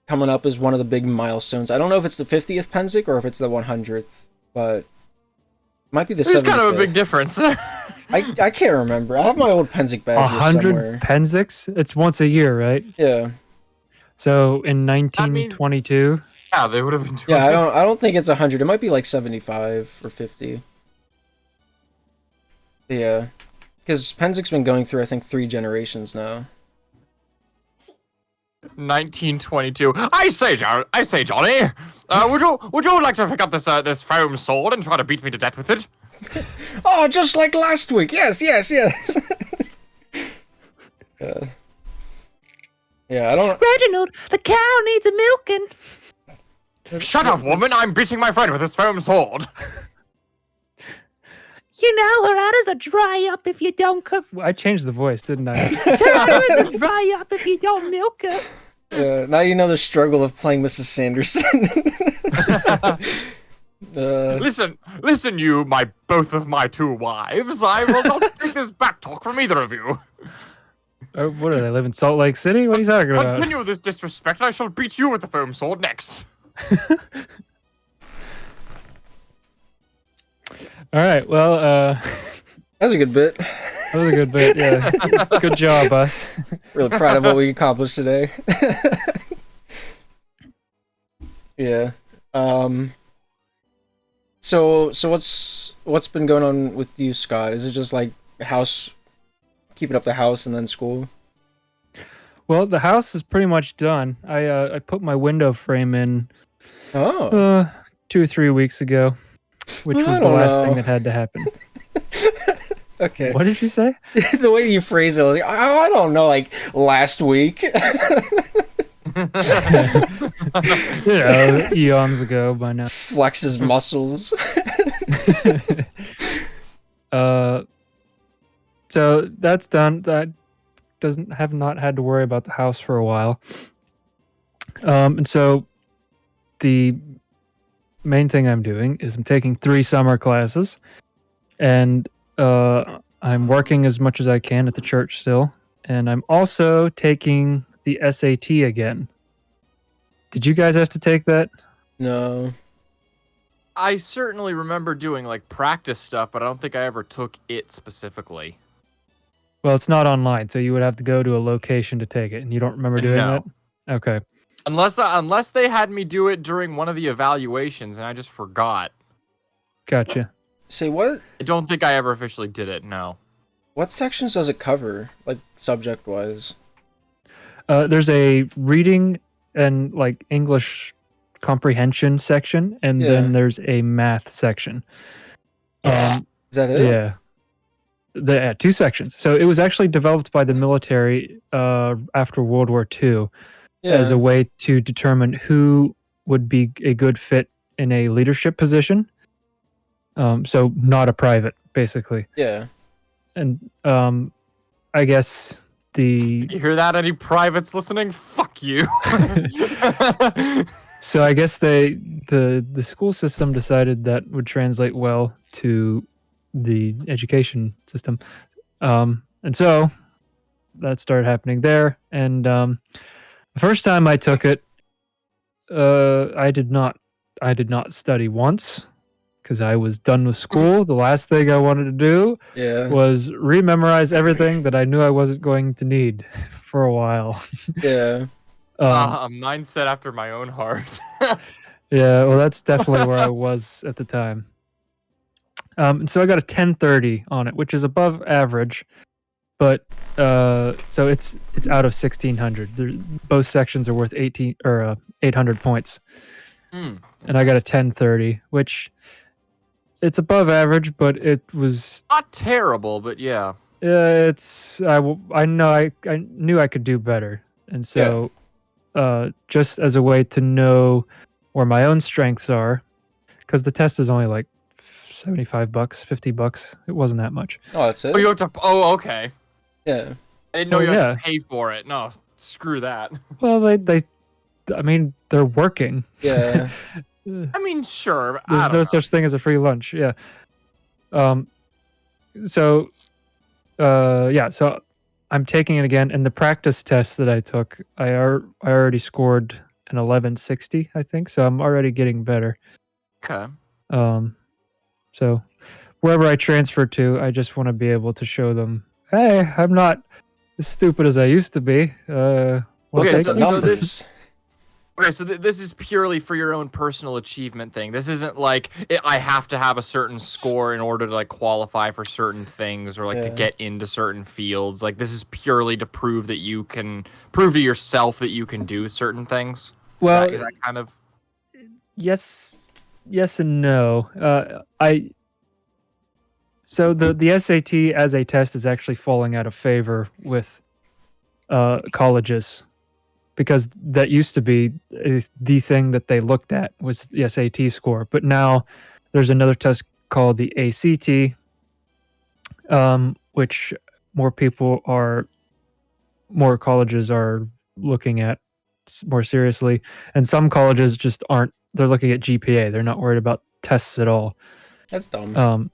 A: coming up is one of the big milestones. I don't know if it's the 50th Penzik or if it's the 100th, but it might be the 75th.
B: There's kind of a big difference there.
A: I can't remember. I have my old Penzik badge here
C: 100
A: somewhere.
C: 100 Penziks? It's once a year, right?
A: Yeah.
C: So in
B: means-
C: 1922,
B: Yeah, they would have been doing
A: Yeah,
B: it.
A: I don't think it's 100. It might be like 75 or 50. Yeah, because Penzic's been going through I think 3 generations now.
B: 1922. I say, Johnny. Would you like to pick up this foam sword and try to beat me to death with it?
A: Oh, just like last week. Yes. Yeah, I don't.
D: Reginald, the cow needs a milking.
B: Shut up, woman! I'm beating my friend with this foam sword.
D: You know her udders will dry up if you don't cook.
C: I changed the voice, didn't I?
D: Her udders will dry up if you don't milk her.
A: Now you know the struggle of playing Mrs. Sanderson.
B: Listen, you, both of my 2 wives. I will not take this back talk from either of you.
C: What do they live in Salt Lake City? What are you talking about?
B: Continue this disrespect. I shall beat you with the foam sword next.
C: All right. Well,
A: That was a good bit.
C: that was a good bit. Yeah. Good job, us.
A: Really proud of what we accomplished today. Yeah. So what's been going on with you, Scott? Is it just like keeping up the house and then school?
C: Well, the house is pretty much done. I put my window frame in
A: Oh.
C: 2 or 3 weeks ago, which
A: I
C: was the
A: don't
C: last
A: know.
C: thing that had to happen.
A: Okay.
C: What did you say?
A: The way you phrase it, I was like, I don't know, like last week.
C: Eons ago by now.
A: Flexes muscles.
C: So that's done. That have not had to worry about the house for a while. And so the main thing I'm doing is I'm taking 3 summer classes, and I'm working as much as I can at the church still, and I'm also taking the SAT again. Did you guys have to take that?
A: No.
B: I certainly remember doing like practice stuff, but I don't think I ever took it specifically.
C: Well, it's not online, so you would have to go to a location to take it, and you don't remember doing
B: No.
C: that? Okay.
B: Unless they had me do it during one of the evaluations and I just forgot.
C: Gotcha.
A: Say what?
B: I don't think I ever officially did it, no.
A: What sections does it cover, like subject wise?
C: There's a reading and like English comprehension section, and then there's a math section.
A: Is that it?
C: Yeah. The 2 sections. So it was actually developed by the military after World War II as a way to determine who would be a good fit in a leadership position. So not a private, basically.
A: Yeah.
C: And I guess
B: You hear that, any privates listening? Fuck you.
C: so I guess the school system decided that would translate well to the education system. And so that started happening there. And the first time I took it, I did not study once because I was done with school. The last thing I wanted to do was rememorize everything that I knew I wasn't going to need for a while.
A: Yeah.
B: A mindset after my own heart.
C: Yeah, well, that's definitely where I was at the time. And so I got a 1030 on it, which is above average, but so it's out of 1600. Both sections are worth 800 points, and I got a 1030, which it's above average, but it was
B: not terrible, but yeah.
C: I knew I could do better, and so just as a way to know where my own strengths are, because the test is only like $75, $50. It wasn't that much.
A: Oh, that's it?
B: Oh, you have to. Oh, okay.
A: Yeah.
B: I didn't know you had to pay for it. No, screw that.
C: Well, I mean, they're working.
A: Yeah.
B: I mean, sure.
C: There's no such thing as a free lunch. Yeah. So I'm taking it again, and the practice test that I took, I already scored an 1160, I think. So I'm already getting better.
B: Okay.
C: So wherever I transfer to, I just want to be able to show them, hey, I'm not as stupid as I used to be. We'll
B: Okay,
C: take
B: so
C: it.
A: numbers.
B: Okay, so this is purely for your own personal achievement thing. This isn't like I have to have a certain score in order to like qualify for certain things or like to
A: Yeah.
B: get into certain fields. Like this is purely to prove that you can prove to yourself that you can do certain things.
C: Well,
B: Is that kind of
C: yes and no. So the SAT as a test is actually falling out of favor with colleges, because that used to be the thing that they looked at was the SAT score, but now there's another test called the ACT, which more colleges are looking at more seriously, and some colleges just aren't. They're looking at GPA. They're not worried about tests at all.
A: That's dumb.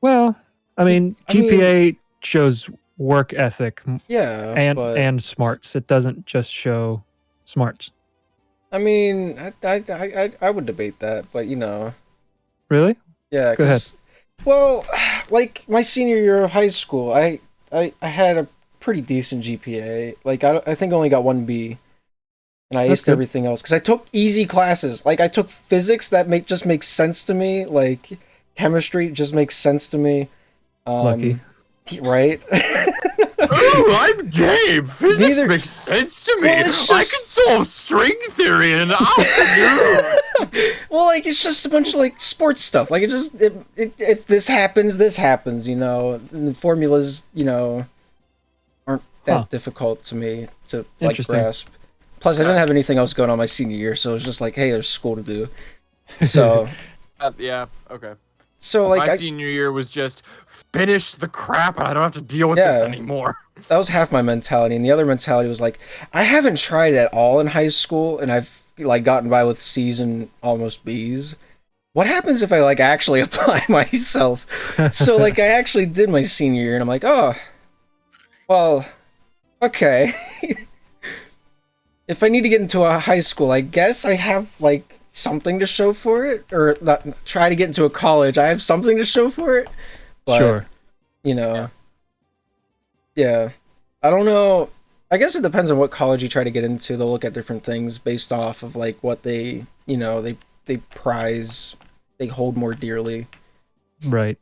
C: Well, I mean,
A: I mean-
C: GPA shows work ethic
A: Yeah,
C: and smarts. It doesn't just show smarts.
A: I mean, I would debate that, but you know,
C: Really?
A: yeah.
C: Go ahead.
A: 'cause- Well, like my senior year of high school, I had a pretty decent GPA. Like I think I only got 1B, and I
C: That's
A: aced
C: good.
A: everything else because I took easy classes. Like I took physics that just makes sense to me. Like chemistry just makes sense to me.
C: Lucky.
A: Right?
B: Oh, I'm Gabe. Physics
A: Neither-
B: makes sense to me.
A: Well, it's
B: I
A: just-
B: can solve string theory in an afternoon.
A: Well, like it's just a bunch of like sports stuff. Like if this happens, this happens. You know, and the formulas, you know, aren't that
C: Huh.
A: difficult to me to like
C: Interesting.
A: grasp. Plus, I didn't have anything else going on my senior year, so it was just like, hey, there's school to do. So,
B: Yeah, okay.
A: like
B: My senior year was just finish the crap and I don't have to deal with this
A: Yeah.
B: anymore.
A: that was half my mentality, and the other mentality was like, I haven't tried at all in high school, and I've like gotten by with C's and almost B's. What happens if I like actually apply myself? So like I actually did my senior year, and I'm like, oh, well, okay. If I need to get into a high school, I guess I have like something to show for it, or not, try to get into a college. I have something to show for it. But,
C: Sure.
A: You know, yeah. I don't know. I guess it depends on what college you try to get into. They'll look at different things based off of like what they, you know, they prize, they hold more dearly.
C: Right.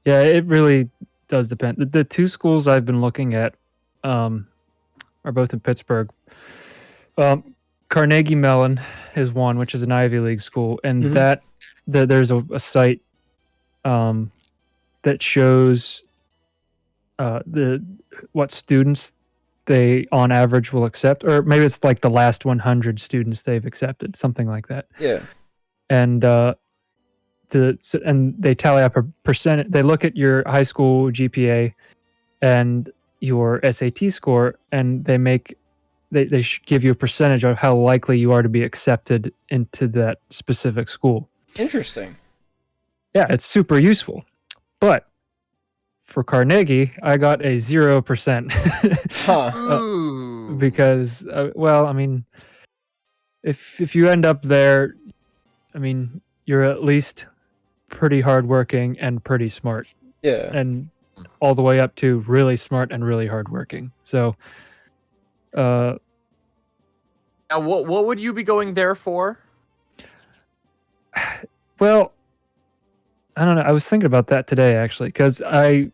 C: Yeah, it really does depend. The two schools I've been looking at are both in Pittsburgh. Carnegie Mellon is one, which is an Ivy League school, and
A: Mhm.
C: there's a site that shows what students they on average will accept, or maybe it's like the last 100 students they've accepted, something like that.
A: Yeah.
C: And and they tally up a percent. They look at your high school GPA and your SAT score, and they give you a percentage of how likely you are to be accepted into that specific school.
A: Interesting.
C: Yeah, it's super useful. But for Carnegie, I got a 0%.
A: Huh.
B: Ooh.
C: Because well, I mean, if you end up there, I mean, you're at least pretty hardworking and pretty smart,
A: Yeah.
C: and all the way up to really smart and really hardworking. So,
B: Now, what would you be going there for?
C: well, I don't know. I was thinking about that today actually, because I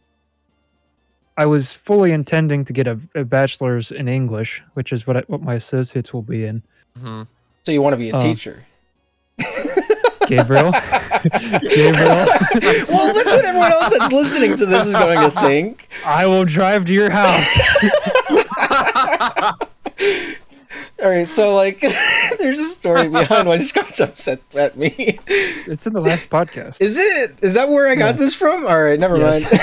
C: was fully intending to get a bachelor's in English, which is what my associates will be in.
B: Mm-hmm.
A: So you want to be a teacher?
C: Gabriel. Gabriel.
A: Well, that's what everyone else that's listening to this is going to think.
C: I will drive to your house.
A: All right, so like, there's a story behind why Scott's upset at me.
C: It's in the last podcast.
A: Is it? Is that where I got this from? All right, never
C: Yes.
A: mind.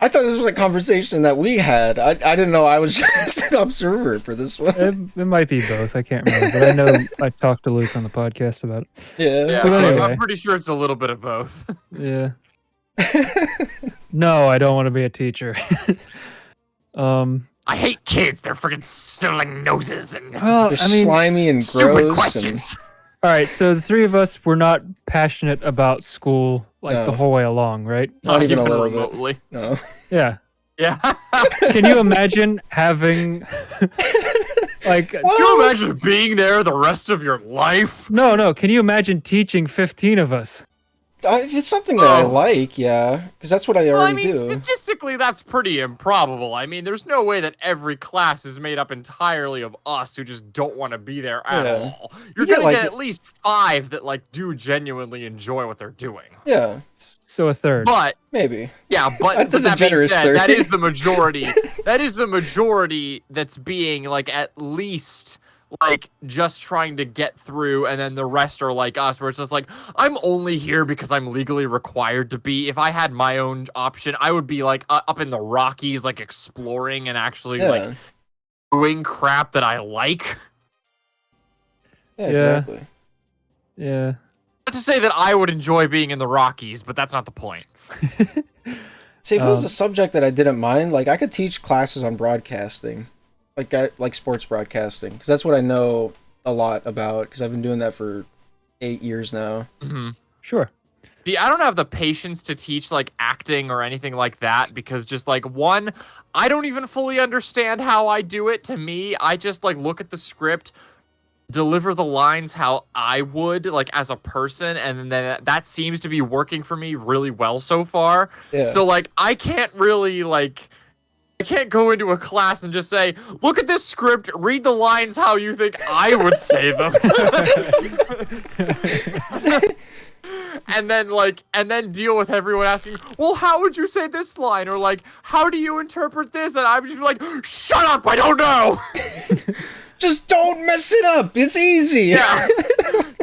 A: I thought this was a conversation that we had. I didn't know I was just an observer for this one.
C: It might be both. I can't remember, but I know I talked to Luke on the podcast about it.
A: Yeah.
B: Yeah,
C: But anyway.
B: I'm pretty sure it's a little bit of both.
C: Yeah. No, I don't want to be a teacher.
B: I hate kids. They're freaking snarling noses and
C: Well,
A: They're
C: I mean,
A: slimy and
B: stupid
A: gross.
B: questions.
C: all right. So the three of us were not passionate about school like
A: No.
C: the whole way along, right?
A: Not even a little bit.
B: remotely.
A: No.
C: Yeah.
B: Yeah.
C: Can you imagine having like?
B: Can you imagine being there the rest of your life?
C: No. Can you imagine teaching 15 of us?
A: If it's something that I like, yeah, because that's what I already do.
B: Statistically, that's pretty improbable. I mean, there's no way that every class is made up entirely of us who just don't want to be there at all. You're gonna get at least 5 that like do genuinely enjoy what they're doing.
A: Yeah.
C: So a third.
B: But
A: maybe.
B: Yeah, but
A: That's
B: that
A: a generous
B: being said,
A: third.
B: that is the majority. That is the majority that's being like at least like just trying to get through, and then the rest are like us, where it's just like, I'm only here because I'm legally required to be. If I had my own option, I would be like up in the Rockies, like exploring and actually like doing crap that I like.
A: Yeah, exactly.
C: Yeah.
B: Not to say that I would enjoy being in the Rockies, but that's not the point.
A: See, if it was a subject that I didn't mind, like I could teach classes on broadcasting, like sports broadcasting, because that's what I know a lot about, because I've been doing that for 8 years now.
B: Mm-hmm.
C: Sure.
B: See, I don't have the patience to teach like acting or anything like that, because just like one, I don't even fully understand how I do it. To me, I just like look at the script, deliver the lines how I would like as a person, and then that seems to be working for me really well so far.
A: Yeah.
B: So like I can't really like I can't go into a class and just say, look at this script, read the lines how you think I would say them. and then deal with everyone asking, well, how would you say this line? Or like, how do you interpret this? And I would just be like, shut up, I don't know.
A: Just don't mess it up. It's easy.
B: Yeah.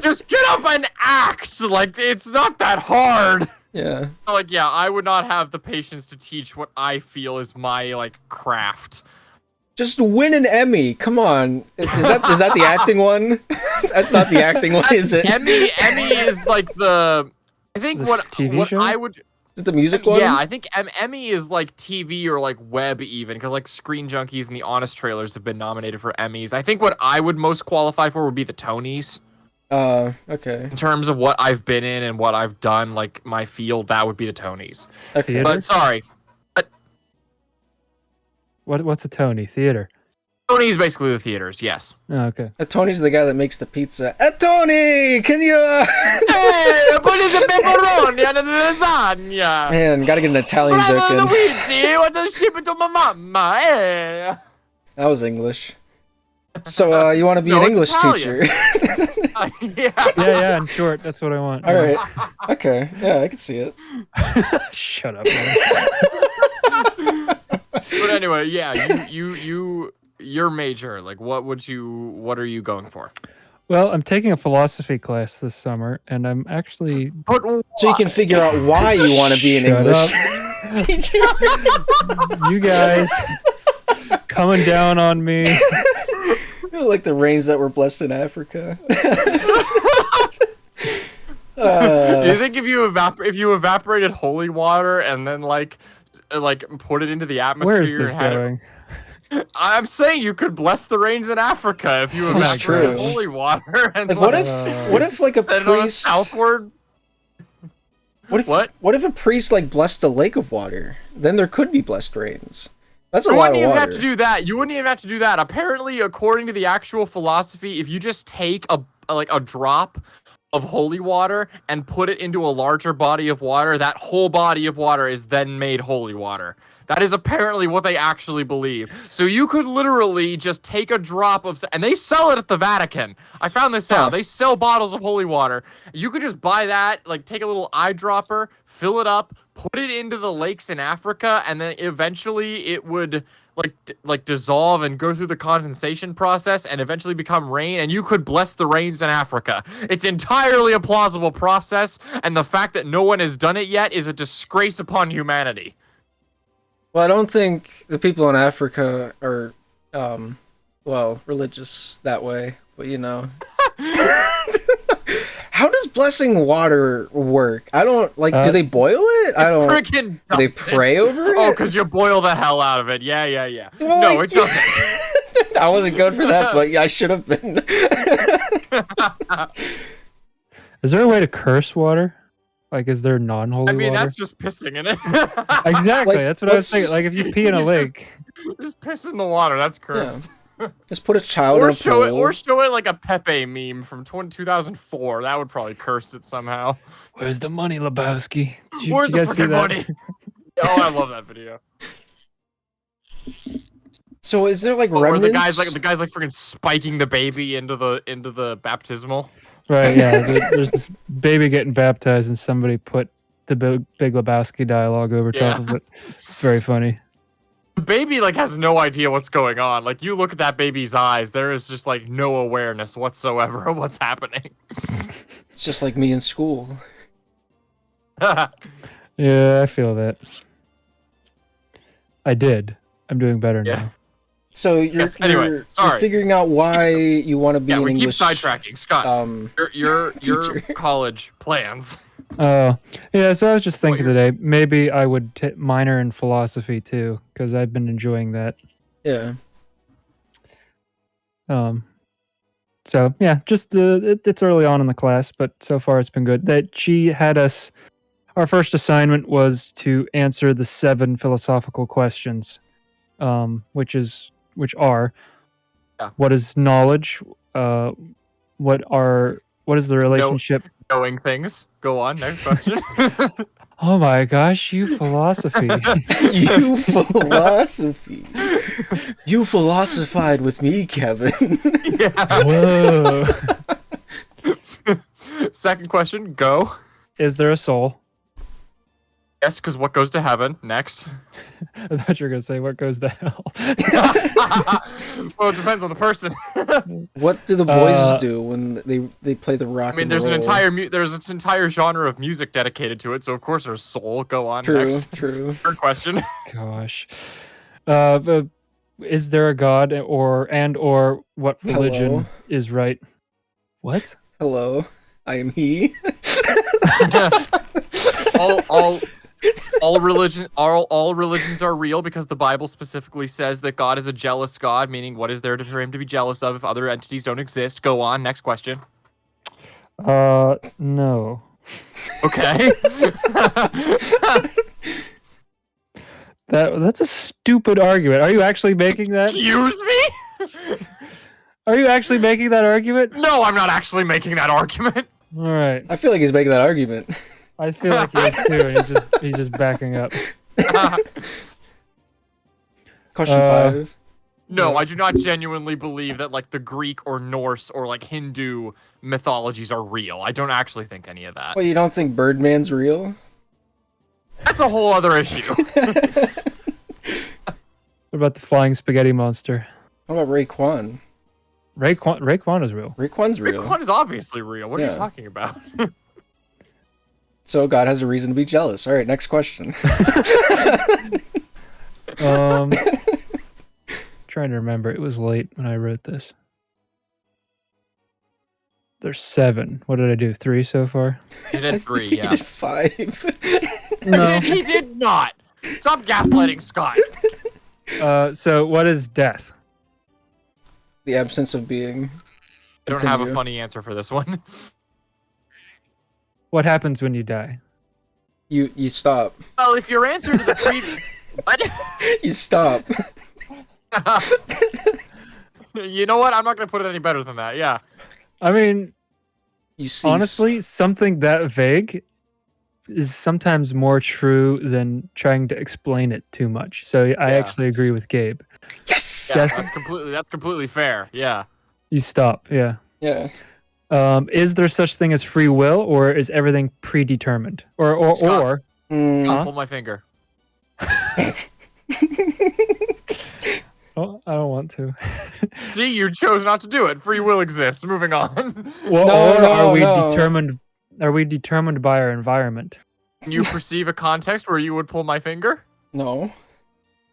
B: Just get up and act. Like, it's not that hard.
A: Yeah.
B: Like, yeah, I would not have the patience to teach what I feel is my, like, craft.
A: Just win an Emmy. Come on. Is that the acting one? That's not the acting one, is it?
B: Emmy is like the... I think
C: The
B: what
C: TV show?
B: I would...
A: Is it the music one?
B: Yeah, I think Emmy is like TV or like web even, because like Screen Junkies and the Honest Trailers have been nominated for Emmys. I think what I would most qualify for would be the Tonys.
A: Okay.
B: In terms of what I've been in and what I've done, like my field, that would be the Tonys.
A: Okay.
C: Theater?
B: But sorry,
C: What's a Tony? Theater.
B: Tony is basically the theaters, yes.
C: Oh, okay.
A: Tony's the guy that makes the pizza. Tony, can you...
B: Hey, put the pepperoni and the lasagna.
A: Man, gotta get an Italian joke in.
B: Luigi, what does ship it to my mama? Hey.
A: That was English. So, you want to be
B: No,
A: an
B: it's
A: English
B: Italian.
A: teacher?
C: Yeah, in short, that's what I want.
A: All right. Okay. Yeah, I can see it.
C: Shut up, man.
B: But anyway, yeah, your major, like what are you going for?
C: Well, I'm taking a philosophy class this summer, and I'm actually...
B: But
A: So you can figure out why you want to be an
C: Shut
A: English teacher.
C: You guys coming down on me.
A: Like the rains that were blessed in Africa.
B: you think if you evaporated holy water and then like put it into the atmosphere?
C: Where is this going?
B: I'm saying you could bless the rains in Africa if you
A: That's
B: evaporated
A: true.
B: holy water and
A: Like, what if like a
B: send it on
A: priest
B: southward?
A: What if a priest like blessed a lake of water? Then there could be blessed rains. That's a
B: You
A: lot
B: wouldn't
A: of
B: even
A: water.
B: have to do that. You wouldn't even have to do that. Apparently, according to the actual philosophy, if you just take a drop of holy water and put it into a larger body of water, that whole body of water is then made holy water. That is apparently what they actually believe. So you could literally just take a drop of... And they sell it at the Vatican. I found this out. They sell bottles of holy water. You could just buy that, like take a little eyedropper, fill it up, put it into the lakes in Africa, and then eventually it would... like dissolve and go through the condensation process and eventually become rain, and you could bless the rains in Africa. It's entirely a plausible process, and the fact that no one has done it yet is a disgrace upon humanity.
A: Well, I don't think the people in Africa are, religious that way. But you know, how does blessing water work? I don't like. Do they boil it? I don't.
B: Freaking
A: Do they pray over it?
B: Oh, because you boil the hell out of it. Yeah.
A: Well,
B: No,
A: like,
B: it doesn't.
A: I wasn't going for that, but yeah, I should have been.
C: Is there a way to curse water? Like, is there non-holy
B: I mean,
C: water?
B: that's just pissing in it.
C: Exactly.
A: Like,
C: That's what I was
A: let's-
C: thinking. Like, if you pee in a
B: You
C: lake,
B: just piss in the water. That's cursed.
A: Just put a child in
B: Or
A: a
B: show it,
A: pool.
B: or show it like a Pepe meme from 2004. That would probably curse it somehow.
C: where's the money, Lebowski? Did
B: Where's
C: you
B: the
C: guys see
B: freaking
C: that?
B: money? Oh, I love that video.
A: So is there like
B: Or
A: remnants?
B: the guy's like freaking spiking the baby into the baptismal.
C: Right, yeah. There's this baby getting baptized, and somebody put the Big Lebowski dialogue over top of it. It's very funny.
B: The baby like has no idea what's going on. Like you look at that baby's eyes, there is just like no awareness whatsoever of what's happening.
A: It's just like me in school.
C: Yeah, I feel that. I did. I'm doing better
B: Yeah.
C: now.
A: So you're,
B: Yes, anyway,
A: you're
B: sorry.
A: figuring out why you want to be
B: Yeah,
A: an
B: we keep
A: English.
B: sidetracking. Scott, your
A: teacher.
B: college plans.
C: Oh, yeah. So I was just thinking
B: you're-
C: today, maybe I would minor in philosophy too, because I've been enjoying that.
A: Yeah.
C: So yeah, just it's early on in the class, but so far it's been good. That she had us. Our first assignment was to answer the 7 philosophical questions, which are,
B: Yeah.
C: what is knowledge? What is the relationship?
B: Knowing things. Go on. Next question.
C: Oh my gosh, you philosophy.
A: You philosophy. You philosophized with me, Kevin.
B: Yeah.
C: Whoa.
B: Second question. Go.
C: Is there a soul?
B: Yes, because what goes to heaven? Next.
C: I thought you were gonna say what goes to hell.
B: Well, it depends on the person.
A: What do the boys do when they play the rock?
B: I mean, there's an entire genre of music dedicated to it, so of course there's soul. Go on.
A: True,
B: Next.
A: true.
B: Third question.
C: Gosh. But is there a god or what religion
A: Hello?
C: is right? What?
A: Hello, I am he.
B: all religions are real because the Bible specifically says that God is a jealous God, meaning what is there for him to be jealous of if other entities don't exist? Go on. Next question.
C: No.
B: Okay.
C: That's a stupid argument. Are you actually making that?
B: Excuse me?
C: Are you actually making that argument?
B: No, I'm not actually making that argument.
C: All right.
A: I feel like he's making that argument.
C: I feel like he is too, and he's just backing up.
A: Question 5.
B: No, I do not genuinely believe that like the Greek or Norse or like Hindu mythologies are real. I don't actually think any of that.
A: Well, you don't think Birdman's real?
B: That's a whole other issue.
C: What about the flying spaghetti monster?
A: What about Raekwon?
C: Raekwon is real.
A: Raekwon's real.
B: Raekwon is obviously real. What are
A: Yeah.
B: you talking about?
A: So God has a reason to be jealous. All right, next question.
C: Trying to remember. It was late when I wrote this. There's 7. What did I do? 3 so far?
B: You
A: I
B: did 3,
A: think
B: yeah.
A: He did 5.
C: No.
B: He did not. Stop gaslighting Scott.
C: So what is death?
A: The absence of being.
B: I don't have a
A: Continue.
B: funny answer for this one.
C: What happens when you die?
A: You stop.
B: Well, if your answer to the previous... What?
A: You stop.
B: You know what? I'm not going to put it any better than that. Yeah.
C: I mean,
A: You cease.
C: honestly, something that vague is sometimes more true than trying to explain it too much. So I
B: Yeah.
C: actually agree with Gabe.
A: Yes.
B: Yeah,
C: Yes.
B: that's completely fair. Yeah.
C: You stop. Yeah.
A: Yeah.
C: Is there such thing as free will, or is everything predetermined? Or
B: Scott.
A: Mm,
C: Huh?
B: Pull my finger.
C: Oh, I don't want to.
B: See, you chose not to do it. Free will exists. Moving on.
C: Well,
A: No,
C: or
A: no,
C: are we
A: no.
C: determined? Are we determined by our environment?
B: Can you perceive a context where you would pull my finger?
A: no.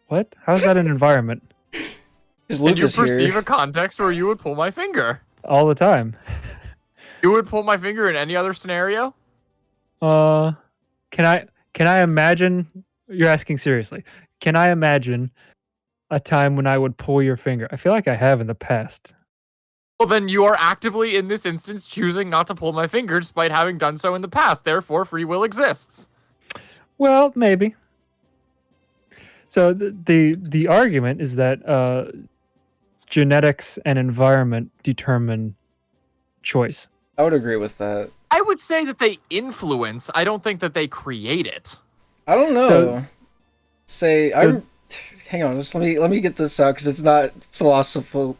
C: What? How's that an environment?
A: Is
B: Can you
A: Lucas
B: perceive
A: here?
B: a context where you would pull my finger?
C: All the time.
B: You would pull my finger in any other scenario?
C: Can I imagine? You're asking seriously. Can I imagine a time when I would pull your finger? I feel like I have in the past.
B: Well, then you are actively, in this instance, choosing not to pull my finger despite having done so in the past. Therefore, free will exists.
C: Well, maybe. So the argument is that genetics and environment determine choice.
A: I would agree with that.
B: I would say that they influence. I don't think that they create it.
A: I don't know. Hang on, just let me get this out because it's not philosophical,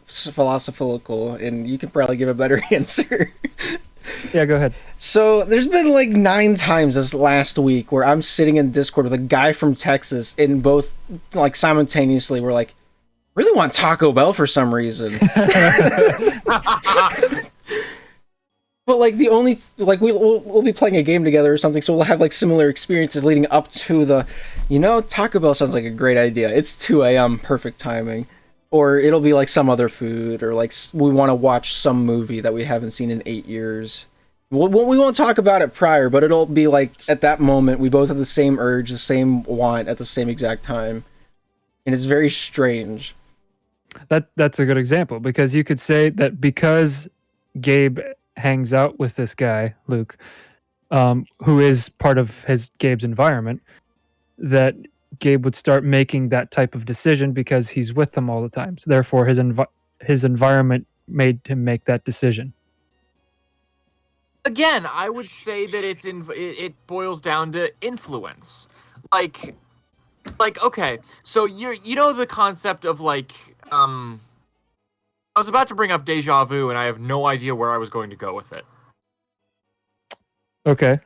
A: and you can probably give a better answer.
C: Yeah, go ahead.
A: So there's been like 9 times this last week where I'm sitting in Discord with a guy from Texas, and both like simultaneously we're like, really want Taco Bell for some reason. But like the only we'll be playing a game together or something, so we'll have like similar experiences leading up to the, Taco Bell sounds like a great idea. It's 2 a.m. perfect timing, or it'll be like some other food, or like we want to watch some movie that we haven't seen in 8 years. We won't talk about it prior, but it'll be like at that moment we both have the same urge, the same want at the same exact time, and it's very strange.
C: That's a good example, because you could say that because Gabe hangs out with this guy Luke, who is part of Gabe's environment, that Gabe would start making that type of decision because he's with them all the time. So therefore, his environment made him make that decision.
B: Again, I would say that it boils down to influence. Like okay, so you know the concept of like I was about to bring up deja vu, and I have no idea where I was going to go with it.
C: Okay.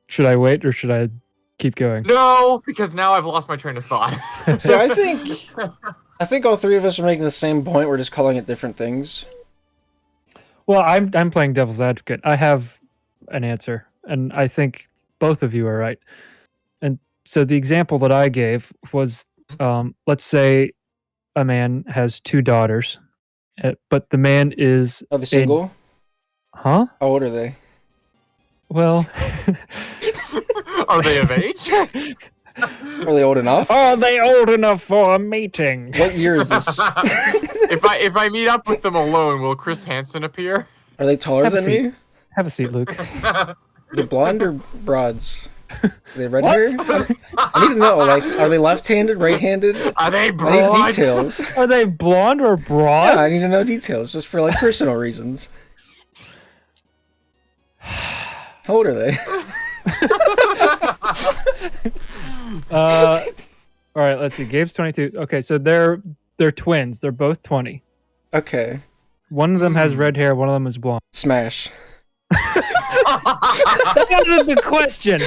C: Should I wait or should I keep going?
B: No, because now I've lost my train of thought.
A: So I think all three of us are making the same point. We're just calling it different things.
C: Well, I'm playing devil's advocate. I have an answer, and I think both of you are right. And so the example that I gave was, let's say a man has 2 daughters, but the man is...
A: Are they single?
C: Huh?
A: How old are they?
C: Well...
B: Are they of age?
A: Are they old enough?
C: Are they old enough for a meeting?
A: What year is this?
B: If I meet up with them alone, will Chris Hansen appear?
A: Are they taller
C: Have a
A: than
C: seat.
A: me?
C: Have a seat, Luke.
A: Are they blonde or broads? Are they red hair? I need to know, like, are they left-handed, right-handed?
B: Are they
A: I
B: broads?
A: need details.
C: Are they blonde or broad?
A: Yeah, I need to know details, just for, like, personal reasons. How old are they?
C: All right, let's see. Gabe's 22. Okay, so they're twins. They're both 20.
A: Okay.
C: One of them has red hair, one of them is blonde.
A: Smash.
C: That wasn't the question.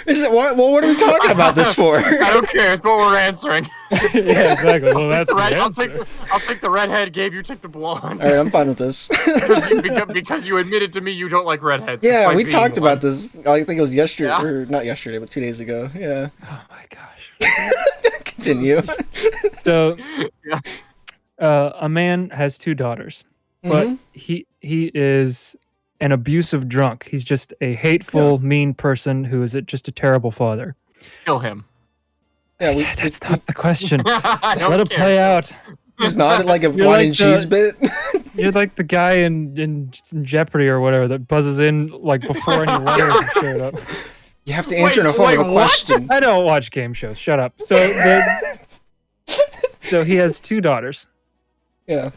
A: Is it what? Well, what are we talking about this for?
B: I don't care. It's what we're answering.
C: Yeah, exactly. Well, that's the answer.
B: I'll take the redhead. Gabe, you take the blonde.
A: All right, I'm fine with this.
B: because you admitted to me you don't like redheads.
A: Yeah,
B: despite
A: we
B: being
A: talked
B: one.
A: about this. I think it was yesterday,
B: Yeah?
A: or not yesterday, but 2 days ago. Yeah.
C: Oh my gosh.
A: Continue.
C: So,
B: Yeah.
C: a man has 2 daughters, but
A: Mhm.
C: he is an abusive drunk. He's just a hateful, mean person who is just a terrible father.
B: Kill him.
A: Yeah,
C: That's not the question.
B: I don't
C: Let it
B: care.
C: play out.
A: It's not like a
C: You're
A: wine
C: like
A: and cheese bit.
C: You're like the guy in Jeopardy or whatever that buzzes in like before any letters have showed up.
A: You have to answer in a form of a
B: what?
A: question.
C: I don't watch game shows. Shut up. So he has 2 daughters.
A: Yeah.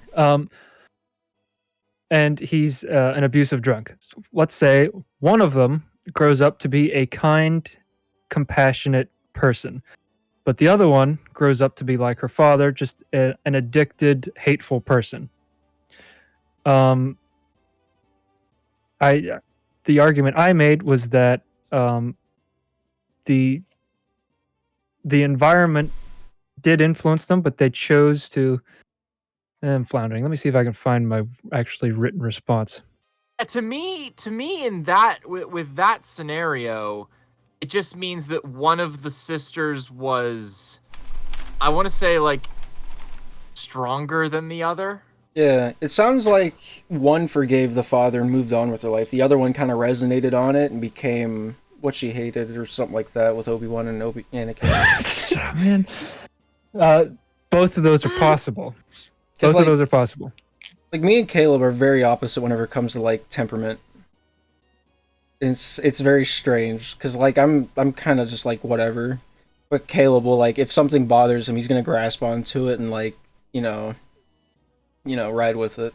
C: And he's an abusive drunk. Let's say one of them grows up to be a kind, compassionate person, but the other one grows up to be like her father, just an addicted, hateful person. The argument I made was that the environment did influence them, but they chose to... I'm floundering. Let me see if I can find my actually written response.
B: To me, in that with that scenario, it just means that one of the sisters was, I want to say, like, stronger than the other.
A: Yeah, it sounds like one forgave the father and moved on with her life. The other one kind of resonated on it and became what she hated, or something like that, with Obi-Wan and Anakin.
C: Man, both of those are possible. Both
A: like,
C: of those are possible.
A: Like me and Caleb are very opposite whenever it comes to like temperament. It's very strange because like I'm kind of just like whatever, but Caleb will like if something bothers him, he's gonna grasp onto it and like ride with it.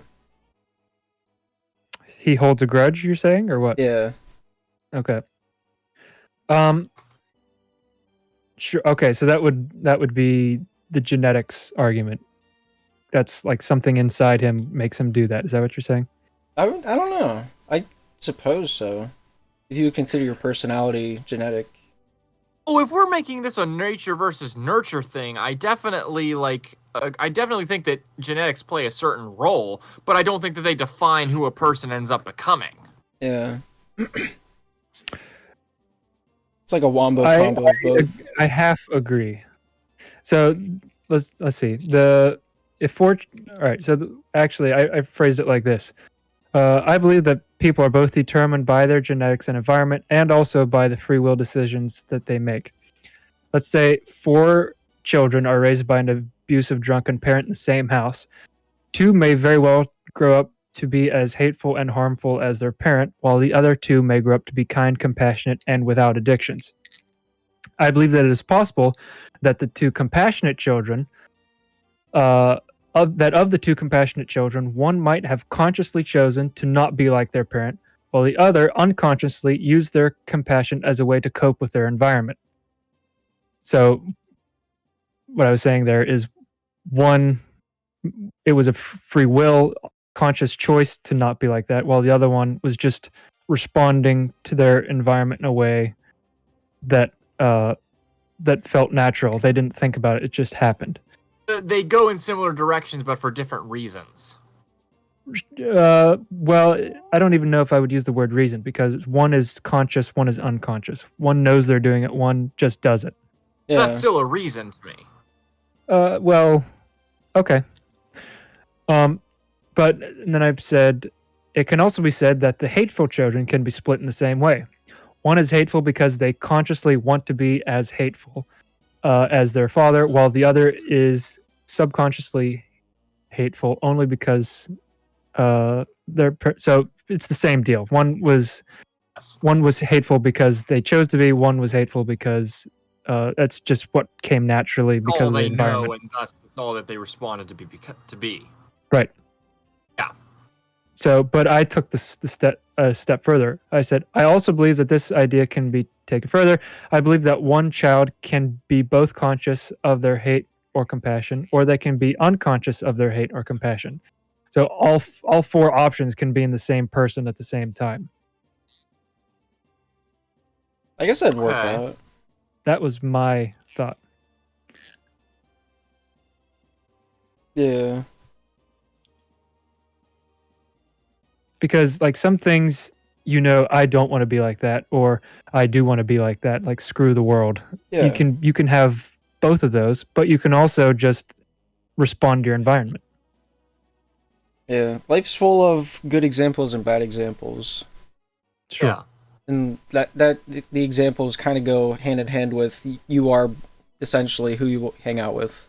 C: He holds a grudge, you're saying, or what?
A: Yeah.
C: Okay. Sure. Okay, so that would be the genetics argument. That's like something inside him makes him do that. Is that what you're saying?
A: I don't know. I suppose so. If you would consider your personality genetic.
B: Oh, if we're making this a nature versus nurture thing, I definitely think that genetics play a certain role, but I don't think that they define who a person ends up becoming.
A: Yeah. It's like a wombo combo of both.
C: I half agree. So let's see. All right. So actually, I phrased it like this. I believe that people are both determined by their genetics and environment, and also by the free will decisions that they make. Let's say 4 children are raised by an abusive, drunken parent in the same house. 2 may very well grow up to be as hateful and harmful as their parent, while the other 2 may grow up to be kind, compassionate, and without addictions. I believe that it is possible that the 2 compassionate children, of the 2 compassionate children, one might have consciously chosen to not be like their parent, while the other unconsciously used their compassion as a way to cope with their environment. So, what I was saying there is one, it was a free will, conscious choice to not be like that, while the other one was just responding to their environment in a way that felt natural. They didn't think about it; it just happened.
B: They go in similar directions, but for different reasons.
C: Well, I don't even know if I would use the word reason, because one is conscious, one is unconscious. One knows they're doing it, one just does it.
A: Yeah.
B: That's still a reason to me.
C: Well, okay. But then I've said it can also be said that the hateful children can be split in the same way. One is hateful because they consciously want to be as hateful as their father, while the other is subconsciously hateful only because so it's the same deal. One was hateful because they chose to be. One was hateful because that's just what came naturally because of the environment.
B: Know, and thus it's all that they responded to be.
C: Right.
B: Yeah.
C: So, but I took the step further. I said, I also believe that this idea can be taken further. I believe that one child can be both conscious of their hate or compassion, or they can be unconscious of their hate or compassion. So all 4 options can be in the same person at the same time.
A: I guess that'd work out.
C: That was my thought.
A: Yeah.
C: Because like some things, I don't want to be like that, or I do want to be like that, like screw the world.
A: Yeah.
C: You can have both of those, but you can also just respond to your environment.
A: Yeah. Life's full of good examples and bad examples.
C: Sure.
B: Yeah.
A: And that the examples kind of go hand in hand with you are essentially who you hang out with.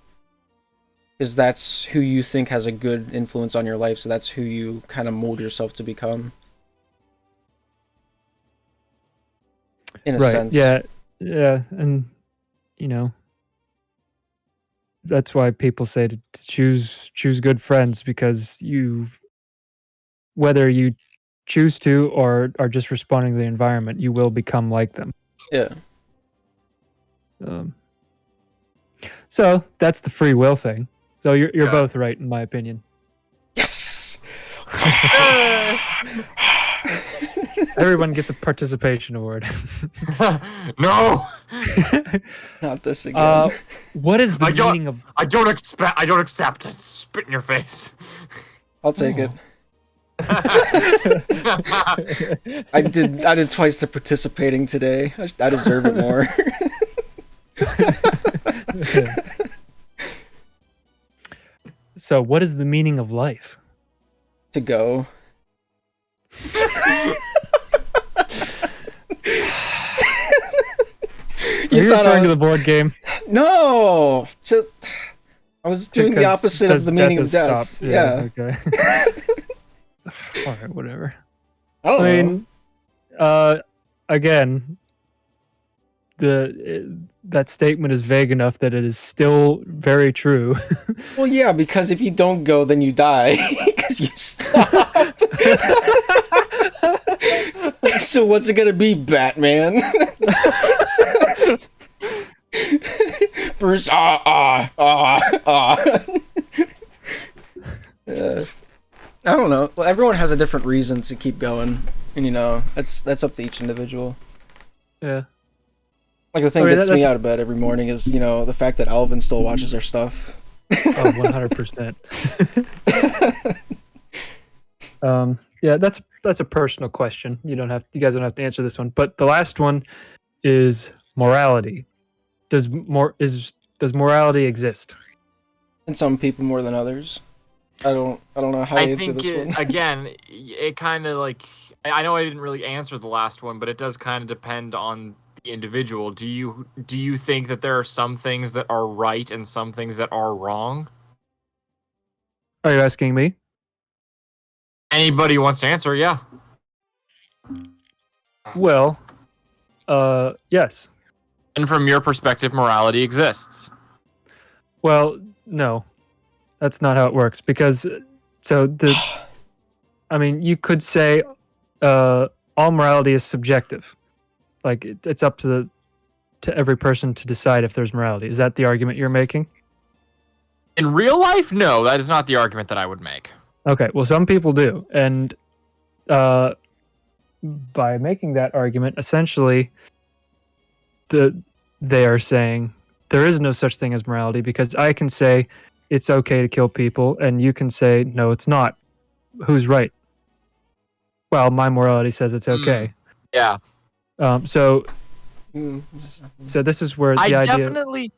A: Because that's who you think has a good influence on your life, so that's who you kind of mold yourself to become. In a sense.
C: Yeah, and that's why people say to choose good friends, because whether you choose to or are just responding to the environment, you will become like them.
A: Yeah.
C: So that's the free will thing. So you're both right, in my opinion.
A: Yes.
C: Everyone gets a participation award.
B: No.
A: Not this again.
C: What is the meaning of?
B: I don't accept. Spit in your face.
A: I'll take it. I did twice the participating today. I deserve it more.
C: So, what is the meaning of life?
A: To go.
C: Are you referring to the board game?
A: No. I was doing the opposite of the meaning of death. Yeah.
C: Okay. All right, whatever.
A: I don't know.
C: mean, again, that statement is vague enough that it is still very true.
A: Well, yeah, because if you don't go, then you die because you stop. So what's it gonna be, Batman? Bruce, I don't know. Well, everyone has a different reason to keep going, and that's up to each individual.
C: Yeah.
A: Like the thing that gets me out of bed every morning is, the fact that Alvin still watches our stuff.
C: Oh, 100%. Yeah, that's a personal question. You guys don't have to answer this one. But the last one is morality. Does morality exist?
A: And some people more than others. I don't know how to answer this one.
B: Again, it kind of like, I know I didn't really answer the last one, but it does kind of depend on the individual. Do you think that there are some things that are right and some things that are wrong?
C: Are you asking me?
B: Anybody who wants to answer, yeah.
C: Well, yes.
B: And from your perspective, morality exists.
C: Well, no. That's not how it works, because you could say all morality is subjective. Like it's up to every person to decide if there's morality. Is that the argument you're making?
B: In real life, no, that is not the argument that I would make.
C: Okay, well, some people do, and by making that argument, essentially, they are saying there is no such thing as morality, because I can say it's okay to kill people, and you can say no, it's not. Who's right? Well, my morality says it's okay.
B: Yeah.
C: So this is where the idea.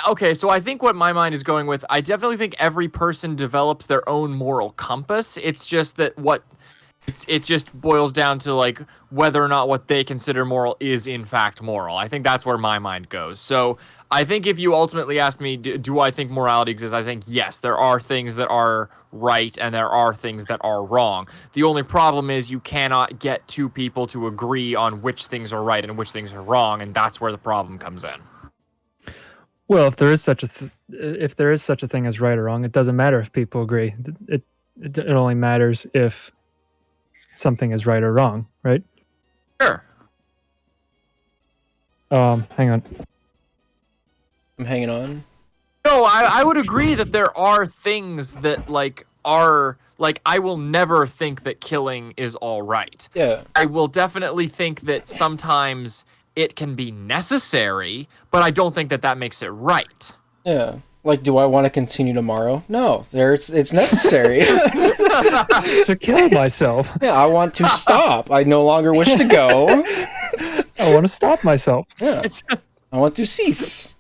B: Okay, so I think what my mind is going with, I definitely think every person develops their own moral compass. It's just that it just boils down to like whether or not what they consider moral is in fact moral. I think that's where my mind goes. So I think if you ultimately ask me, do I think morality exists? I think yes, there are things that are right and there are things that are wrong. The only problem is you cannot get two people to agree on which things are right and which things are wrong, and that's where the problem comes in.
C: Well, if there is such a thing as right or wrong, it doesn't matter if people agree. It only matters if something is right or wrong, right?
B: Sure.
C: Hang on.
A: I'm hanging on.
B: No, I would agree that there are things that are I will never think that killing is all right.
A: Yeah.
B: I will definitely think that sometimes it can be necessary, but I don't think that makes it right.
A: Yeah. Like, do I want to continue tomorrow? No. It's necessary.
C: To kill myself.
A: Yeah, I want to stop. I no longer wish to go.
C: I want to stop myself.
A: Yeah. I want to cease.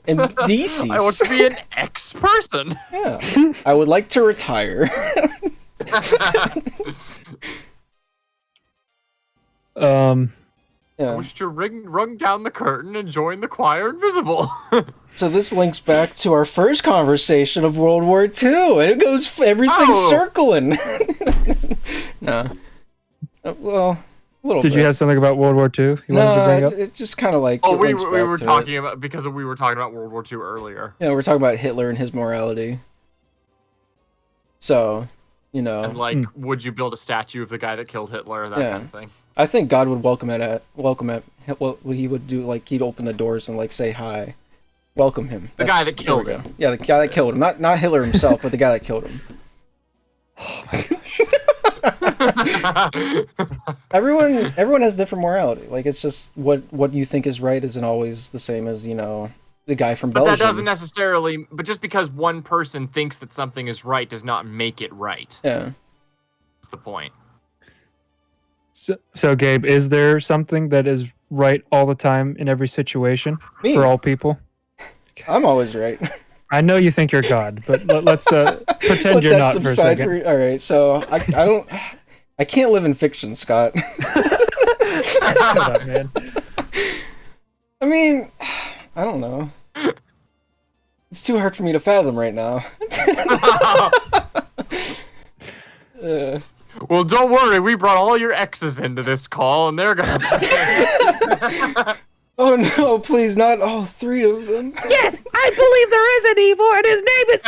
A: And decease.
B: I want to be an ex-person.
A: Yeah. I would like to retire.
B: I wish to rung down the curtain and join the choir invisible.
A: So this links back to our first conversation of World War II. It goes everything's circling. No. Well, a little bit.
C: Did you have something about World War II you wanted to bring up?
A: It just kind of like...
B: Oh, we were talking about... Because we were talking about World War II earlier.
A: Yeah, we're talking about Hitler and his morality. So,
B: And would you build a statue of the guy that killed Hitler? That kind of thing.
A: I think God would welcome it. Well, he would do he'd open the doors and say hi, welcome him.
B: The guy that killed him.
A: Yeah, the guy that killed him. Not Hitler himself, but the guy that killed him.
C: Oh my gosh.
A: Everyone has different morality. It's just what you think is right isn't always the same as the guy from Belgium.
B: But that doesn't necessarily. But just because one person thinks that something is right does not make it right.
A: Yeah,
B: that's the point.
C: So, Gabe, is there something that is right all the time in every situation for all people?
A: I'm always right.
C: I know you think you're God, but let's pretend you're not for a second.
A: All right, so I can't live in fiction, Scott.
C: Shut up, man.
A: I mean, I don't know. It's too hard for me to fathom right now.
B: Well, don't worry. We brought all your exes into this call, and they're gonna.
A: Oh no, please, not all 3 of them.
D: Yes, I believe there is an evil, and his name is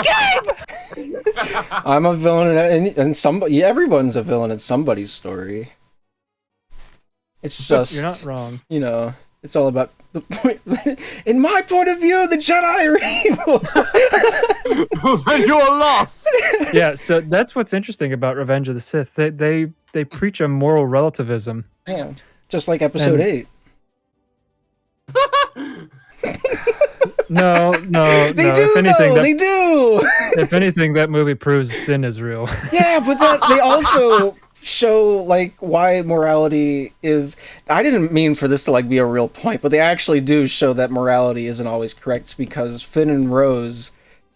D: Gabe!
A: I'm a villain, and somebody, everyone's a villain in somebody's story. It's just,
C: You're not wrong.
A: you know, it's all about the point. In my point of view, the Jedi are evil.
B: Then you're lost.
C: Yeah, so that's what's interesting about Revenge of the Sith. They preach a moral relativism.
A: Yeah, just like Episode 8.
C: No.
A: They do,
C: If anything,
A: though. They do.
C: If anything, that movie proves sin is real.
A: Yeah, but they also show like why morality is. I didn't mean for this to like be a real point, but they actually do show that morality isn't always correct, because Finn and Rose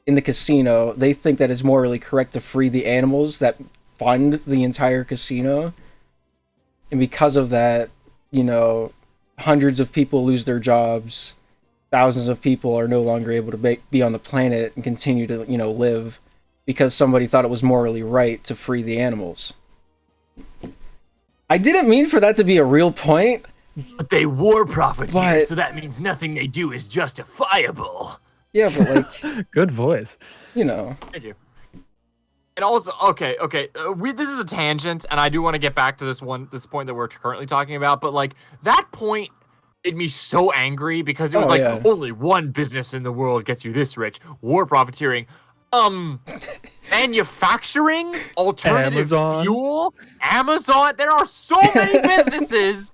A: in the casino, they think that it's morally correct to free the animals that fund the entire casino, and because of that, you know, hundreds of people lose their jobs. Thousands of people are no longer able to be on the planet and continue to, you know, live because somebody thought it was morally right to free the animals. I didn't mean for that to be a real point.
E: But they war profiteers,
A: But-
E: so that means nothing they do is justifiable.
A: Yeah, but like,
C: Good voice.
A: you know.
B: Thank you. And also, okay. This is a tangent, and I do want to get back to this point that we're currently talking about. But like that point made me so angry because it was only one business in the world gets you this rich: war profiteering. Manufacturing alternative
C: Amazon.
B: fuel, Amazon. There are so many businesses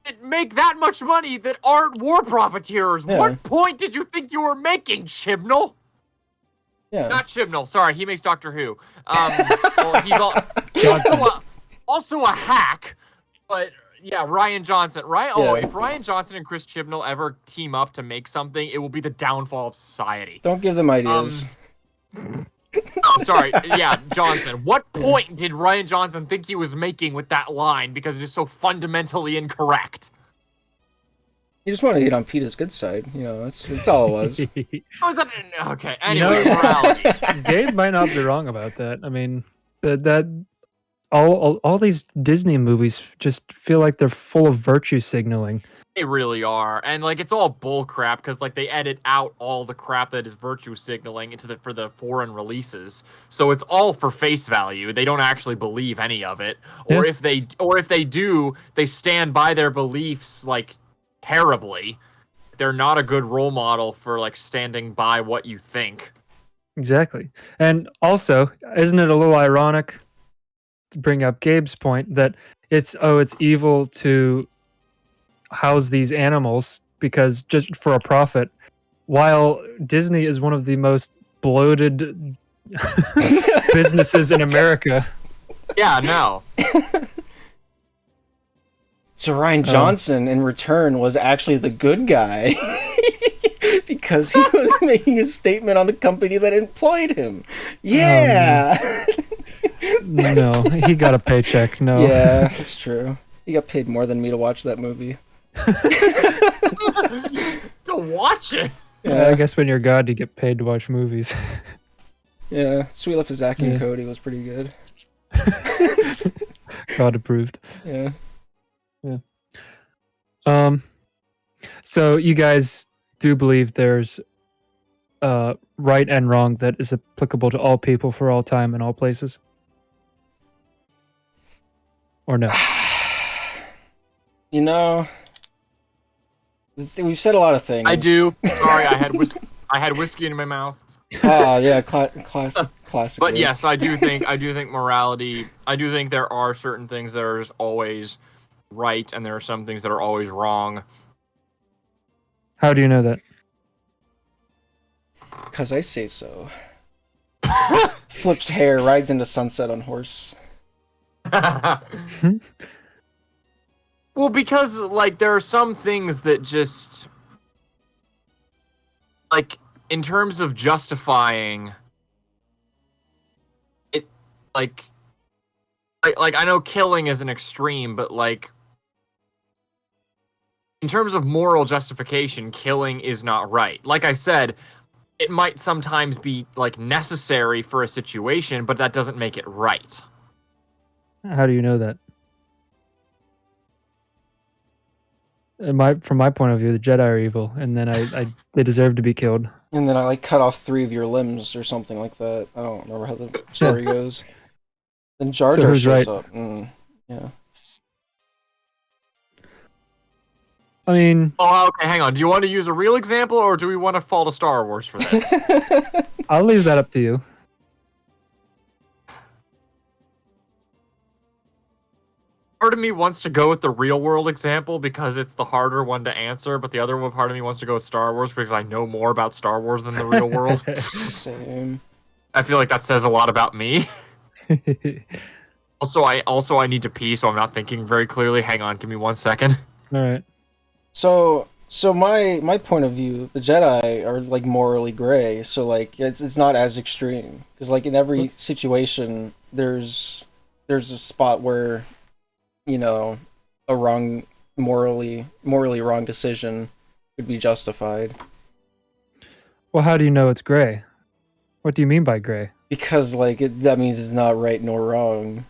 B: that make that much money that aren't war profiteers.
A: Yeah.
B: What point did you think you were making, Chibnall?
A: Yeah.
B: Not Chibnall. Sorry, he makes Doctor Who. Well, he's also a hack. But yeah, Ryan Johnson, right? Oh,
A: Yeah.
B: if Ryan Johnson and Chris Chibnall ever team up to make something, it will be the downfall of society.
A: Don't give them ideas.
B: Oh, sorry. Yeah, Johnson. What point did Ryan Johnson think he was making with that line? Because it is so fundamentally incorrect.
A: You just want to get on Peter's good side. You know, that's all it was.
B: How is that? Okay.
C: You know-
B: Anyway, morality.
C: Gabe might not be wrong about that. I mean, that all these Disney movies just feel like they're full of virtue signaling.
B: They really are, and like it's all bull crap because like they edit out all the crap that is virtue signaling for the foreign releases. So it's all for face value. They don't actually believe any of it, or
C: Yeah.
B: if they do, they stand by their beliefs like terribly. They're not a good role model for like standing by what you think.
C: Exactly. And also, isn't it a little ironic to bring up Gabe's point that it's evil to house these animals because just for a profit, while Disney is one of the most bloated businesses in America.
B: Yeah, no.
A: So Ryan Johnson, in return, was actually the good guy because he was making a statement on the company that employed him. Yeah.
C: No, he got a paycheck. No.
A: Yeah, that's true. He got paid more than me to watch that movie.
B: To watch it.
C: Yeah, I guess when you're God, you get paid to watch movies.
A: Yeah, Sweet Life of Zack and
C: Yeah.
A: Cody was pretty good.
C: God approved.
A: Yeah.
C: So you guys do believe there's right and wrong that is applicable to all people for all time and all places? Or no?
A: You know, we've said a lot of things.
B: I do. Sorry, I had whiskey in my mouth.
A: Oh yeah, classic.
B: But yes, I do think morality. I do think there are certain things that are just always right, and there are some things that are always wrong.
C: How do you know that?
A: Because I say so. Flips hair, rides into sunset on horse.
B: Well, because like there are some things that just like in terms of justifying it, like I know killing is an extreme, but like in terms of moral justification, killing is not right. Like I said, it might sometimes be like necessary for a situation, but that doesn't make it right.
C: How do you know that? From my point of view, the Jedi are evil, and then they deserve to be killed.
A: And then I like cut off 3 of your limbs or something like that. I don't remember how the story goes. Then Jar Jar shows up. Yeah.
C: I mean,
B: Oh, okay, hang on. Do you want to use a real example, or do we want to fall to Star Wars for this?
C: I'll leave that up to you.
B: Part of me wants to go with the real world example because it's the harder one to answer, but the other one part of me wants to go with Star Wars because I know more about Star Wars than the real world.
A: Same.
B: I feel like that says a lot about me. Also, I need to pee, so I'm not thinking very clearly. Hang on, give me 1 second.
C: All right.
A: So my point of view, the Jedi are like morally gray. So like it's not as extreme because like in every situation there's a spot where, you know, a morally wrong decision could be justified.
C: Well, how do you know it's gray? What do you mean by gray?
A: Because like that means it's not right nor wrong.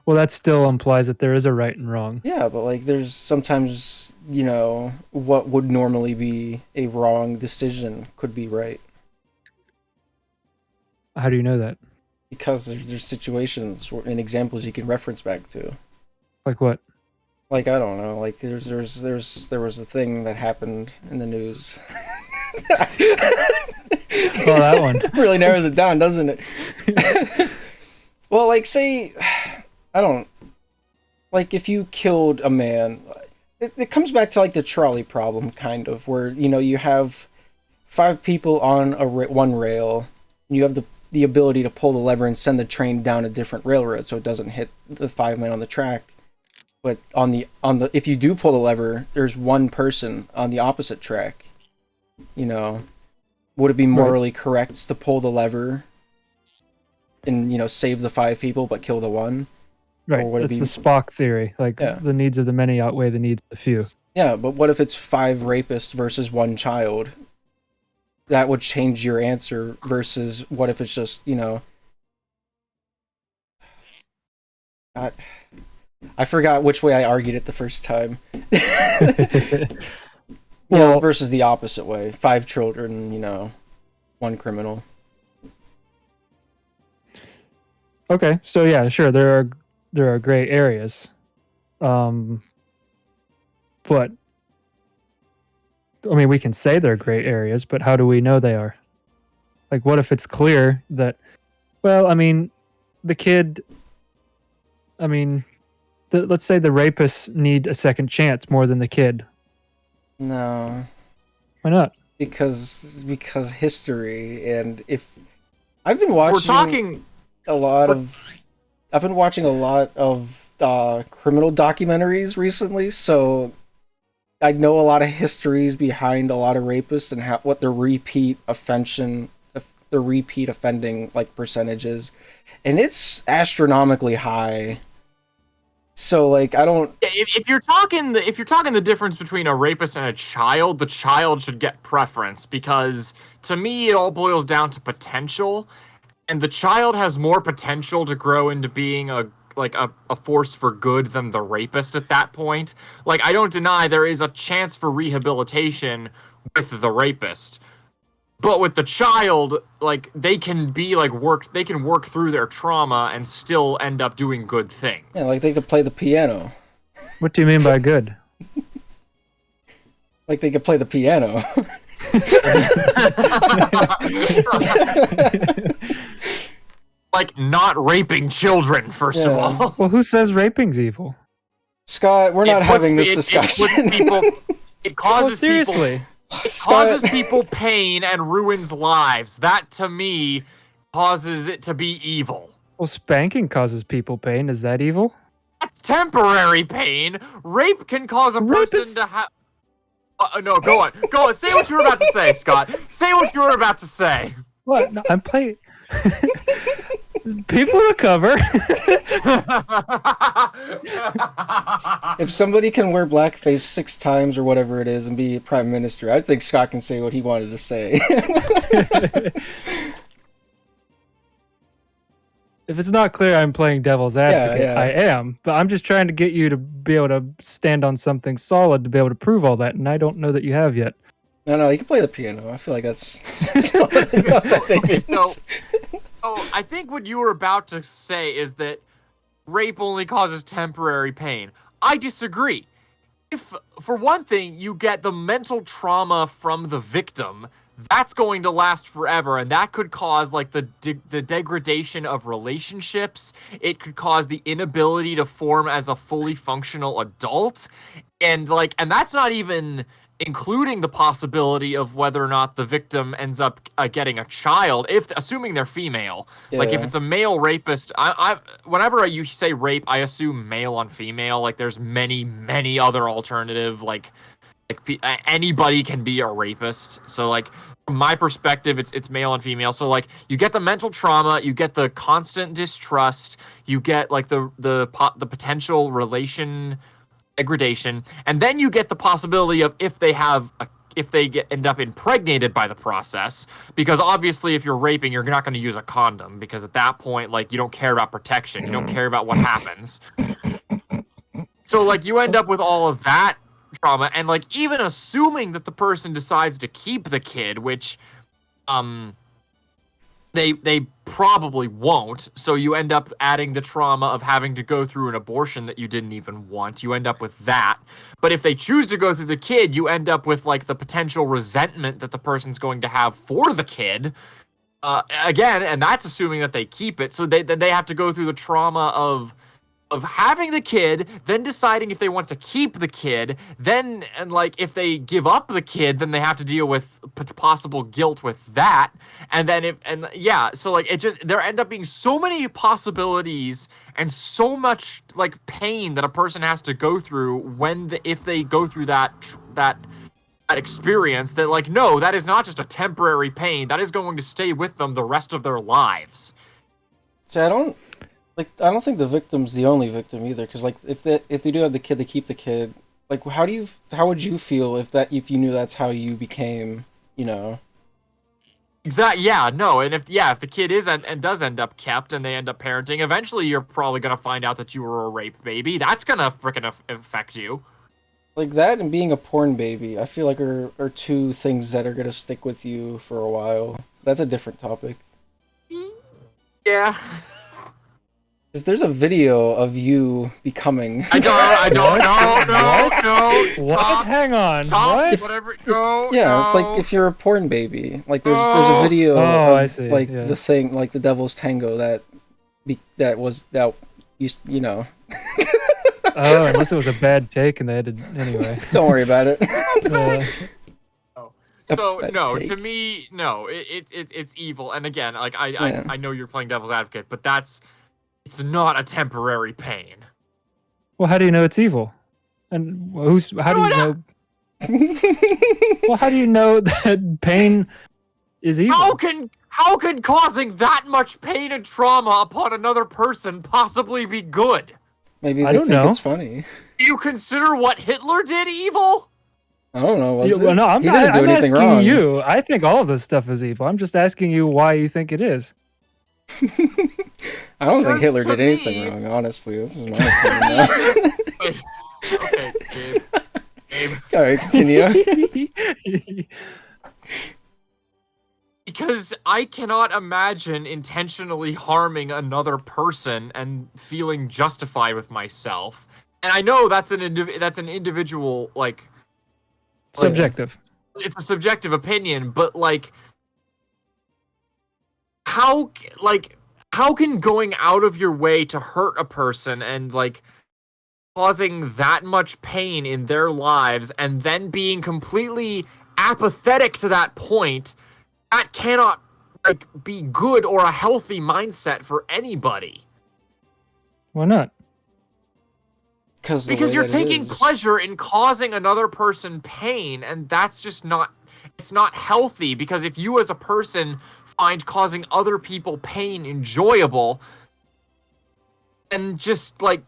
C: Well, that still implies that there is a right and wrong.
A: Yeah, but like there's sometimes, you know, what would normally be a wrong decision could be right.
C: How do you know that?
A: Because there's situations and examples you can reference back to.
C: Like what?
A: Like I don't know, like there was a thing that happened in the news.
C: Oh, that one.
A: Really narrows it down, doesn't it? Well, like say I don't like if you killed a man, it comes back to like the trolley problem kind of where, you know, you have 5 people on one rail and you have the ability to pull the lever and send the train down a different railroad so it doesn't hit the 5 men on the track. But on the if you do pull the lever, there's 1 person on the opposite track. You know, would it be morally correct to pull the lever and, you know, save the 5 people but kill the 1?
C: Right, it's the Spock theory. Like, the needs of the many outweigh the needs of the few.
A: Yeah, but what if it's 5 rapists versus 1 child? That would change your answer versus what if it's just, you know... I forgot which way I argued it the first time. Well, versus the opposite way. 5 children, you know, 1 criminal.
C: Okay, so yeah, sure, there are gray areas, but I mean, we can say they're gray areas, but how do we know they are? Like, what if it's clear that, well, I mean, the kid, I mean, let's say the rapists need a second chance more than the kid.
A: No.
C: Why not?
A: Because history, and if I've been watching a lot of criminal documentaries recently, so I know a lot of histories behind a lot of rapists and what their repeat offending like percentages, and it's astronomically high. So like I don't.
B: If you're talking the difference between a rapist and a child, the child should get preference because to me it all boils down to potential, and the child has more potential to grow into being a force for good than the rapist at that point. Like I don't deny there is a chance for rehabilitation with the rapist. But with the child, like they can work through their trauma and still end up doing good things.
A: Yeah, like they could play the piano.
C: What do you mean by good?
A: Like they could play the piano.
B: Like not raping children, first of all.
C: Well, who says raping's evil?
A: Scott, we're not having this discussion.
B: It causes
C: seriously.
B: It causes people pain and ruins lives. That, to me, causes it to be evil.
C: Well, spanking causes people pain. Is that evil?
B: That's temporary pain. Rape can cause a person to have... no, go on. Go on. Say what you were about to say, Scott. Say what you were about to say.
C: What? No, I'm playing... People recover.
A: If somebody can wear blackface 6 times or whatever it is and be prime minister, I think Scott can say what he wanted to say.
C: If it's not clear I'm playing devil's advocate,
A: yeah.
C: I am. But I'm just trying to get you to be able to stand on something solid to be able to prove all that, and I don't know that you have yet.
A: No, you can play the piano. I feel like that's solid enough, I think.
B: Okay, so I think what you were about to say is that rape only causes temporary pain. I disagree. If, for one thing, you get the mental trauma from the victim, that's going to last forever, and that could cause like the degradation of relationships. It could cause the inability to form as a fully functional adult, and that's not even including the possibility of whether or not the victim ends up getting a child, assuming they're female.
A: Yeah.
B: Like if it's a male rapist, I whenever you say rape, I assume male on female. Like there's many other alternative like anybody can be a rapist. So like from my perspective, it's male and female. So like you get the mental trauma, you get the constant distrust, you get like the potential relation degradation, and then you get the possibility of if they end up impregnated by the process, because obviously if you're raping, you're not going to use a condom, because at that point like you don't care about protection, you don't care about what happens. So like you end up with all of that trauma, and like even assuming that the person decides to keep the kid, which they probably won't, so you end up adding the trauma of having to go through an abortion that you didn't even want. You end up with that. But if they choose to go through the kid, you end up with like the potential resentment that the person's going to have for the kid. Again, and that's assuming that they keep it. So they have to go through the trauma of having the kid, then deciding if they want to keep the kid, then, and like if they give up the kid, then they have to deal with possible guilt with that, and then so like it just, there end up being so many possibilities and so much like pain that a person has to go through if they go through that experience, that like, no, that is not just a temporary pain, that is going to stay with them the rest of their lives.
A: See, I don't think the victim's the only victim either, because like if they do have the kid, they keep the kid. Like how would you feel if you knew that's how you became, you know?
B: Exactly. Yeah. No. And if the kid is and does end up kept and they end up parenting, eventually you're probably gonna find out that you were a rape baby. That's gonna freaking affect you.
A: Like that and being a porn baby, I feel like are two things that are gonna stick with you for a while. That's a different topic.
B: Yeah.
A: Because there's a video of you becoming.
B: I don't know.
C: What?
B: Stop.
C: Hang on.
B: Stop.
C: What?
B: Whatever. No.
A: Yeah,
B: no.
A: it's like if you're a porn baby, like there's a video
C: Oh,
A: of
C: I see,
A: like
C: yeah.
A: the thing, like the Devil's Tango that you know.
C: Oh, unless it was a bad take and they had to anyway.
A: Don't worry about it.
B: So no,
A: take.
B: to me, no, it's evil. And again, like I know you're playing devil's advocate, but it's not a temporary pain.
C: Well, how do you know it's evil? And how do you know? Well, how do you know that pain is evil?
B: How can causing that much pain and trauma upon another person possibly be good?
A: Maybe
C: I
A: they
C: don't
A: think
C: know.
A: it's funny.
B: Do you consider what Hitler did evil?
A: I don't know. Was it?
C: Well, no,
A: He didn't do
C: I'm
A: anything
C: asking
A: wrong.
C: you. I think all of this stuff is evil. I'm just asking you why you think it is.
A: I don't think
B: Because
A: Hitler
B: to
A: did anything
B: me-
A: wrong. Honestly, this is my opinion.
B: Okay, Gabe.
A: All right, continue.
B: Because I cannot imagine intentionally harming another person and feeling justified with myself. And I know that's an individual, like,
C: Subjective.
B: it's a subjective opinion, but like, how can going out of your way to hurt a person and like causing that much pain in their lives and then being completely apathetic to that point, that cannot like be good or a healthy mindset for anybody.
C: Why not?
A: Because
B: You're taking pleasure in causing another person pain, and that's just not, it's not healthy. Because if you as a person find causing other people pain enjoyable, and just like,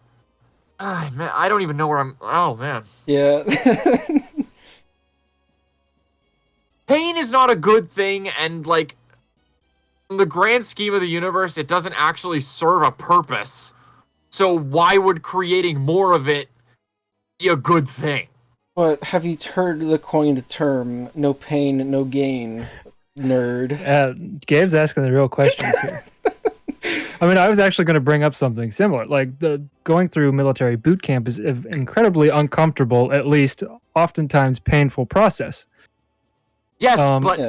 B: man, I don't even know where I'm. Oh man,
A: Yeah.
B: pain is not a good thing, and like, in the grand scheme of the universe, it doesn't actually serve a purpose. So why would creating more of it be a good thing?
A: But have you heard the coined term, no pain, no gain, nerd?
C: Gabe's asking the real questions here. I mean, I was actually going to bring up something similar. Like, the going through military boot camp is an incredibly uncomfortable, at least oftentimes painful process.
B: Yes,
A: Yeah.
B: but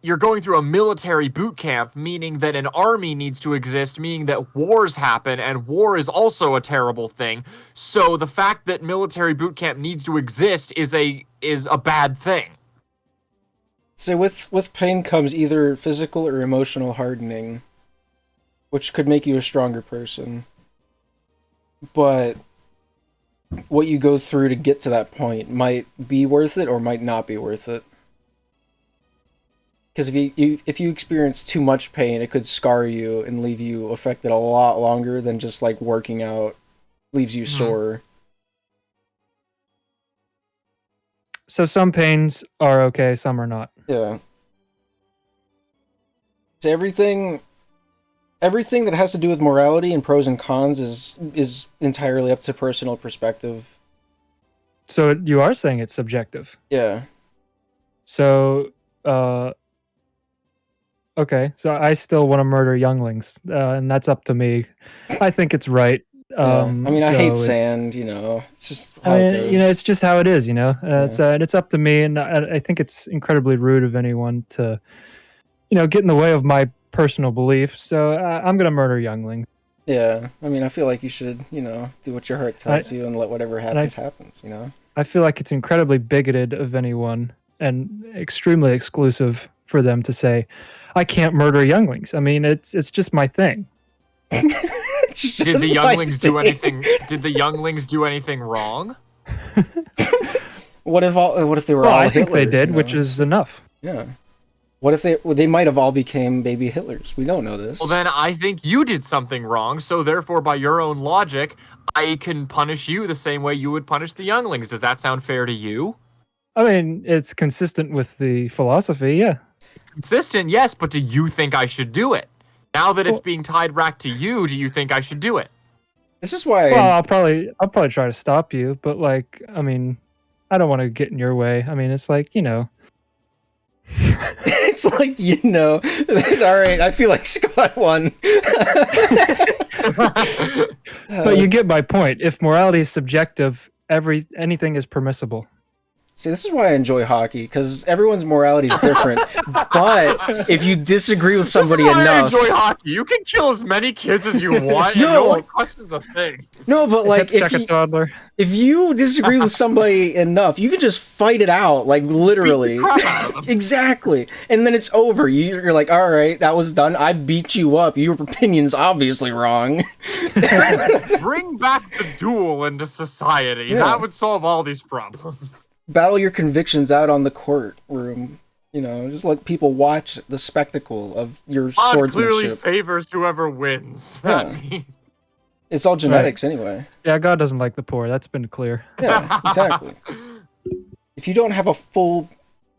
B: you're going through a military boot camp, meaning that an army needs to exist, meaning that wars happen, and war is also a terrible thing. So the fact that military boot camp needs to exist is a bad thing.
A: So with pain comes either physical or emotional hardening, which could make you a stronger person. But what you go through to get to that point might be worth it or might not be worth it. Because if you experience too much pain, it could scar you and leave you affected a lot longer than just like working out leaves you sore.
C: So some pains are okay, some are not.
A: Yeah. So everything that has to do with morality and pros and cons is entirely up to personal perspective.
C: So you are saying it's subjective.
A: Yeah.
C: So, okay. So I still want to murder younglings, and that's up to me. I think it's right.
A: I mean, I
C: so
A: hate
C: it's-
A: sand, it's just how
C: I
A: it
C: mean,
A: goes.
C: it's just how it is, it's up to me, and I think it's incredibly rude of anyone to, get in the way of my personal belief. So I'm gonna murder younglings.
A: Yeah, I mean, I feel like you should, do what your heart tells you and let whatever happens, happens,
C: I feel like it's incredibly bigoted of anyone and extremely exclusive for them to say, "I can't murder younglings." I mean, it's just my thing.
B: Did the younglings do anything? Did the younglings do anything wrong?
A: What if they were
C: Well,
A: all
C: I think
A: Hitler,
C: they did, which is enough.
A: Yeah. What if they might have all became baby Hitlers? We don't know this.
B: Well, then I think you did something wrong. So therefore, by your own logic, I can punish you the same way you would punish the younglings. Does that sound fair to you?
C: I mean, it's consistent with the philosophy, yeah.
B: Consistent, yes, but do you think I should do it? Now that it's being tied back to you, do you think I should do it?
A: This is why.
C: Well, I'll probably try to stop you, but like, I mean, I don't want to get in your way. I mean, it's like,
A: It's like, all right, I feel like Scott won.
C: But you get my point. If morality is subjective, anything is permissible.
A: See, this is why I enjoy hockey, because everyone's morality is different. But if you disagree with somebody
B: This is why
A: enough,
B: I enjoy hockey. You can kill as many kids as you want, and
A: No.
B: no one questions a thing.
A: no, but like
C: Check a toddler.
A: if you disagree with somebody enough, you can just fight it out, like literally.
B: Beat the crap out of them.
A: Exactly, and then it's over. You're like, all right, that was done. I beat you up. Your opinion's obviously wrong.
B: Bring back the duel into society.
A: Yeah.
B: That would solve all these problems.
A: Battle your convictions out on the courtroom. Just let people watch the spectacle of your
B: God clearly
A: swordsmanship.
B: favors whoever wins.
A: Yeah.
B: That means.
A: It's all genetics anyway.
C: Yeah, God doesn't like the poor. That's been clear.
A: Yeah, exactly. If you don't have a full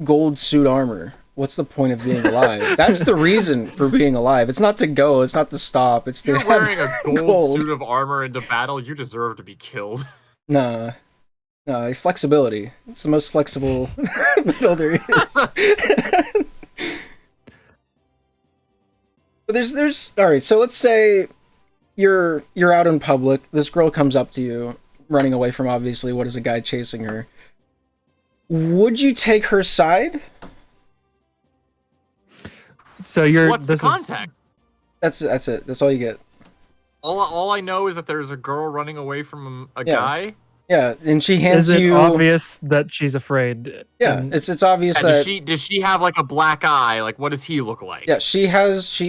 A: gold suit armor, what's the point of being alive? That's the reason for being alive. It's not to go, it's not to stop, it's to
B: You're
A: have
B: wearing a gold,
A: gold.
B: suit of armor into battle, you deserve to be killed.
A: Nah. No, flexibility. It's the most flexible metal there is. But there's all right. So let's say you're out in public. This girl comes up to you, running away from obviously what is a guy chasing her. Would you take her side?
C: So you're.
B: What's the
C: this
B: context?
A: That's it. That's all you get.
B: All I know is that there's a girl running away from a
A: Yeah.
B: guy.
A: Yeah, and she hands
C: Is it
A: you.
C: obvious that she's afraid?
A: Yeah,
C: And
A: it's obvious
B: Yeah,
A: that.
B: does she have like a black eye? Like, what does he look like?
A: Yeah, she has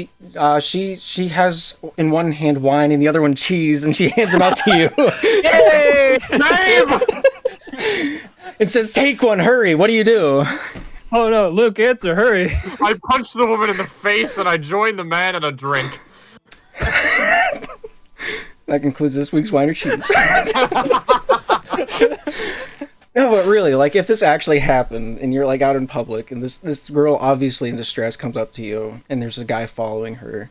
A: in one hand wine and the other one cheese, and she hands them out to you.
B: Hey, Gabe!
A: It says, "Take one, hurry." What do you do?
C: Oh no, Luke, answer, hurry.
B: I punch the woman in the face and I join the man in a drink.
A: That concludes this week's Wine or Cheese. No, but really, like, if this actually happened and you're like out in public and this girl obviously in distress comes up to you and there's a guy following her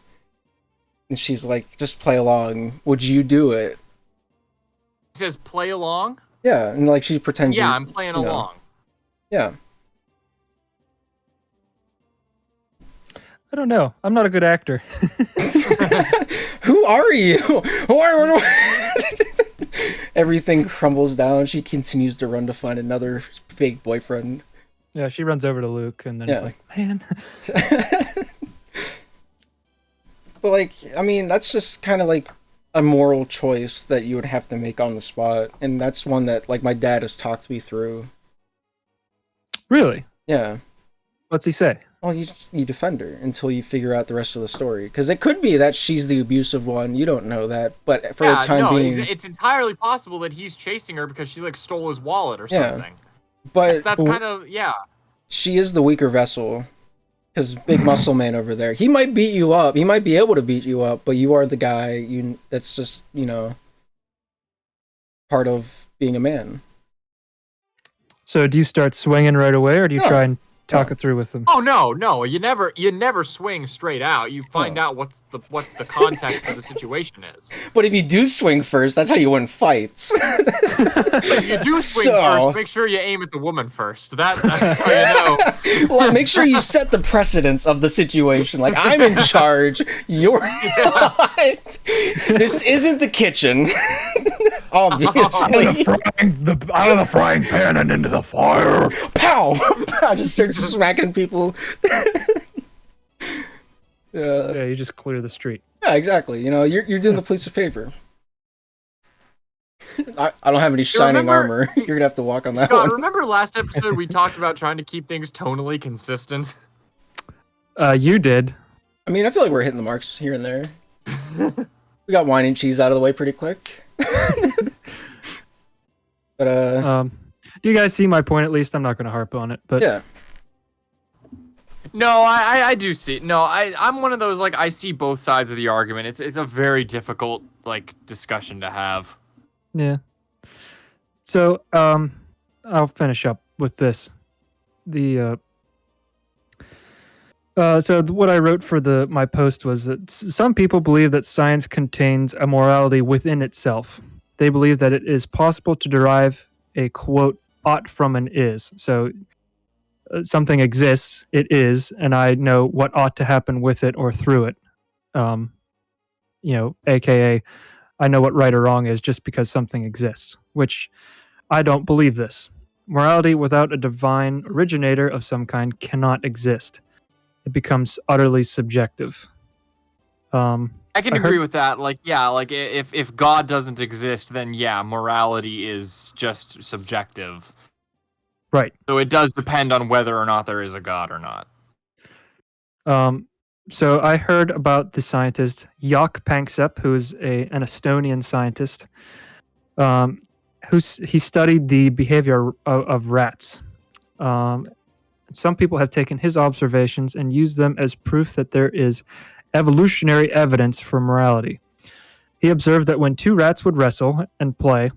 A: and she's like, just play along, would you do it?
B: He says, play along?
A: Yeah, and like she pretends.
B: Yeah, I'm playing along.
A: Yeah.
C: I don't know. I'm not a good actor.
A: Who are you? Who are you? Everything crumbles down. She continues to run to find another fake boyfriend.
C: Yeah, she runs over to Luke and then he's like, man.
A: But like, I mean, that's just kind of like a moral choice that you would have to make on the spot, and that's one that like my dad has talked me through.
C: Really?
A: Yeah.
C: What's he say?
A: Well, you defend her until you figure out the rest of the story, because it could be that she's the abusive one. You don't know that, but for the time being,
B: it's entirely possible that he's chasing her because she like stole his wallet or something.
A: But
B: that's kind of
A: she is the weaker vessel, because big muscle man over there, he might beat you up. He might be able to beat you up, but you are the guy. That's just part of being a man.
C: So do you start swinging right away, or do you try and talk it through with them?
B: Oh no, you never swing straight out. You find out what the context of the situation is.
A: But if you do swing first, that's how you win fights.
B: If you do swing first, make sure you aim at the woman first. That's how you know.
A: Well, make sure you set the precedence of the situation. Like, I'm in charge. You're not. This isn't the kitchen. Obviously.
E: Out of the frying pan and into the fire.
A: Pow! I just start smacking people.
C: Yeah, you just clear the street.
A: Yeah, exactly. You're doing the police a favor. I don't have any shining armor. You're gonna have to walk on that
B: Scott,
A: one.
B: remember last episode we talked about trying to keep things tonally consistent?
C: You did.
A: I mean, I feel like we're hitting the marks here and there. We got wine and cheese out of the way pretty quick. But
C: do you guys see my point? At least I'm not going to harp on it, but
A: yeah.
B: No, I do see. No, I'm one of those, like, I see both sides of the argument. It's a very difficult, like, discussion to have.
C: Yeah. So, I'll finish up with this. What I wrote for my post was that some people believe that science contains a morality within itself. They believe that it is possible to derive a, quote, ought from an is. So something exists, it is, and I know what ought to happen with it or through it. AKA, I know what right or wrong is just because something exists, which I don't believe this. Morality without a divine originator of some kind cannot exist. It becomes utterly subjective.
B: I can agree with that. Like, yeah, like if God doesn't exist, then yeah, morality is just subjective.
C: Right.
B: So it does depend on whether or not there is a God or not.
C: So I heard about the scientist Jaak Panksepp, who's an Estonian scientist. He studied the behavior of rats. Some people have taken his observations and used them as proof that there is evolutionary evidence for morality. He observed that when two rats would wrestle and play,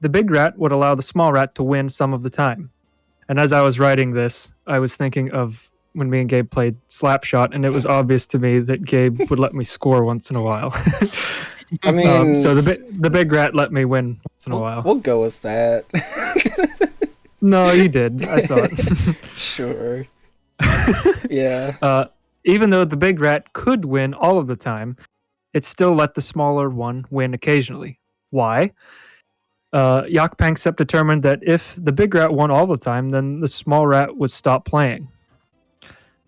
C: the big rat would allow the small rat to win some of the time. And as I was writing this, I was thinking of when me and Gabe played Slapshot, and it was obvious to me that Gabe would let me score once in a while.
A: I mean,
C: so the big rat let me win once in a while.
A: We'll go with that.
C: No, you did. I saw it.
A: Sure. Yeah.
C: Even though the big rat could win all of the time, it still let the smaller one win occasionally. Why? Jaak Panksepp determined that if the big rat won all the time, then the small rat would stop playing.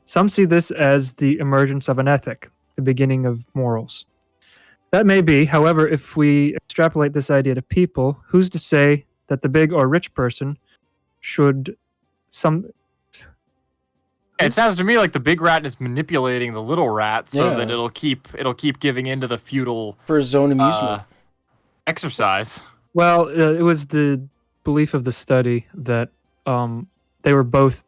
C: Some see this as the emergence of an ethic, the beginning of morals. That may be, however, if we extrapolate this idea to people, who's to say that the big or rich person should
B: It sounds to me like the big rat is manipulating the little rat so that it'll keep giving into the feudal
A: for his own amusement
B: exercise.
C: Well, it was the belief of the study that they were both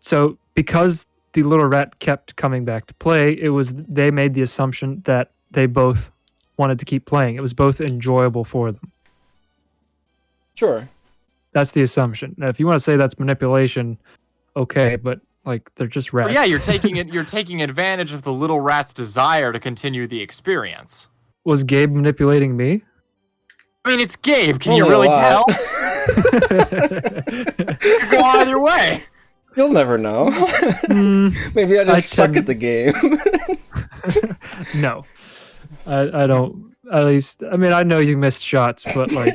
C: so because the little rat kept coming back to play, they made the assumption that they both wanted to keep playing. It was both enjoyable for them.
A: Sure.
C: That's the assumption. Now, if you want to say that's manipulation, okay, but like they're just rats.
B: Well, yeah, you're taking advantage of the little rat's desire to continue the experience.
C: Was Gabe manipulating me?
B: I mean, it's Gabe. Can
A: Only
B: you really
A: a
B: tell?
A: lot.
B: It could go either way.
A: You'll never know. Maybe I just suck at the game.
C: No. I don't. At least, I mean, I know you missed shots, but like...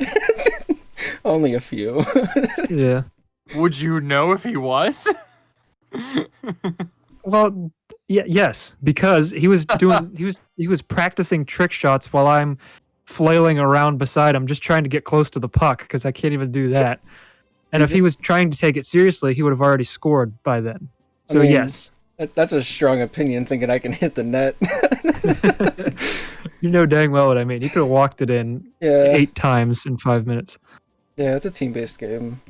A: Only a few.
C: Yeah.
B: Would you know if he was?
C: Well, yes, because he was doing he was practicing trick shots while I'm flailing around beside him, just trying to get close to the puck because I can't even do that. And if he was trying to take it seriously, he would have already scored by then. So yes,
A: that's a strong opinion. Thinking I can hit the net.
C: You know dang well what I mean. He could have walked it in 8 times in 5 minutes.
A: Yeah, it's a team-based game.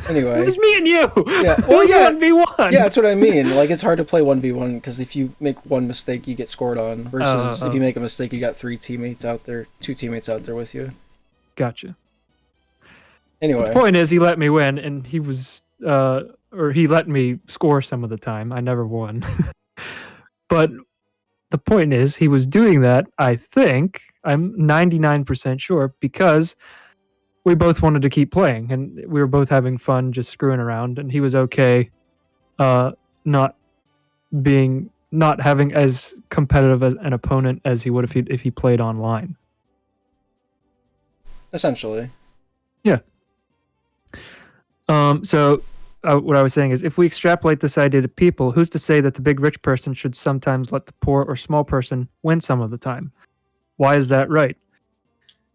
A: Anyway,
C: it was me and you.
A: Yeah,
C: well, yeah, 1v1.
A: Yeah, that's what I mean. Like, it's hard to play 1v1 because if you make one mistake, you get scored on. Versus if you make a mistake, you got 2 teammates out there with you.
C: Gotcha.
A: Anyway,
C: the point is, he let me win, and he was, or he let me score some of the time. I never won. But the point is, he was doing that. I think I'm 99% sure because we both wanted to keep playing, and we were both having fun, just screwing around. And he was okay, not having as competitive as an opponent as he would if he played online.
A: Essentially.
C: Yeah. So what I was saying is, if we extrapolate this idea to people, who's to say that the big rich person should sometimes let the poor or small person win some of the time? Why is that right?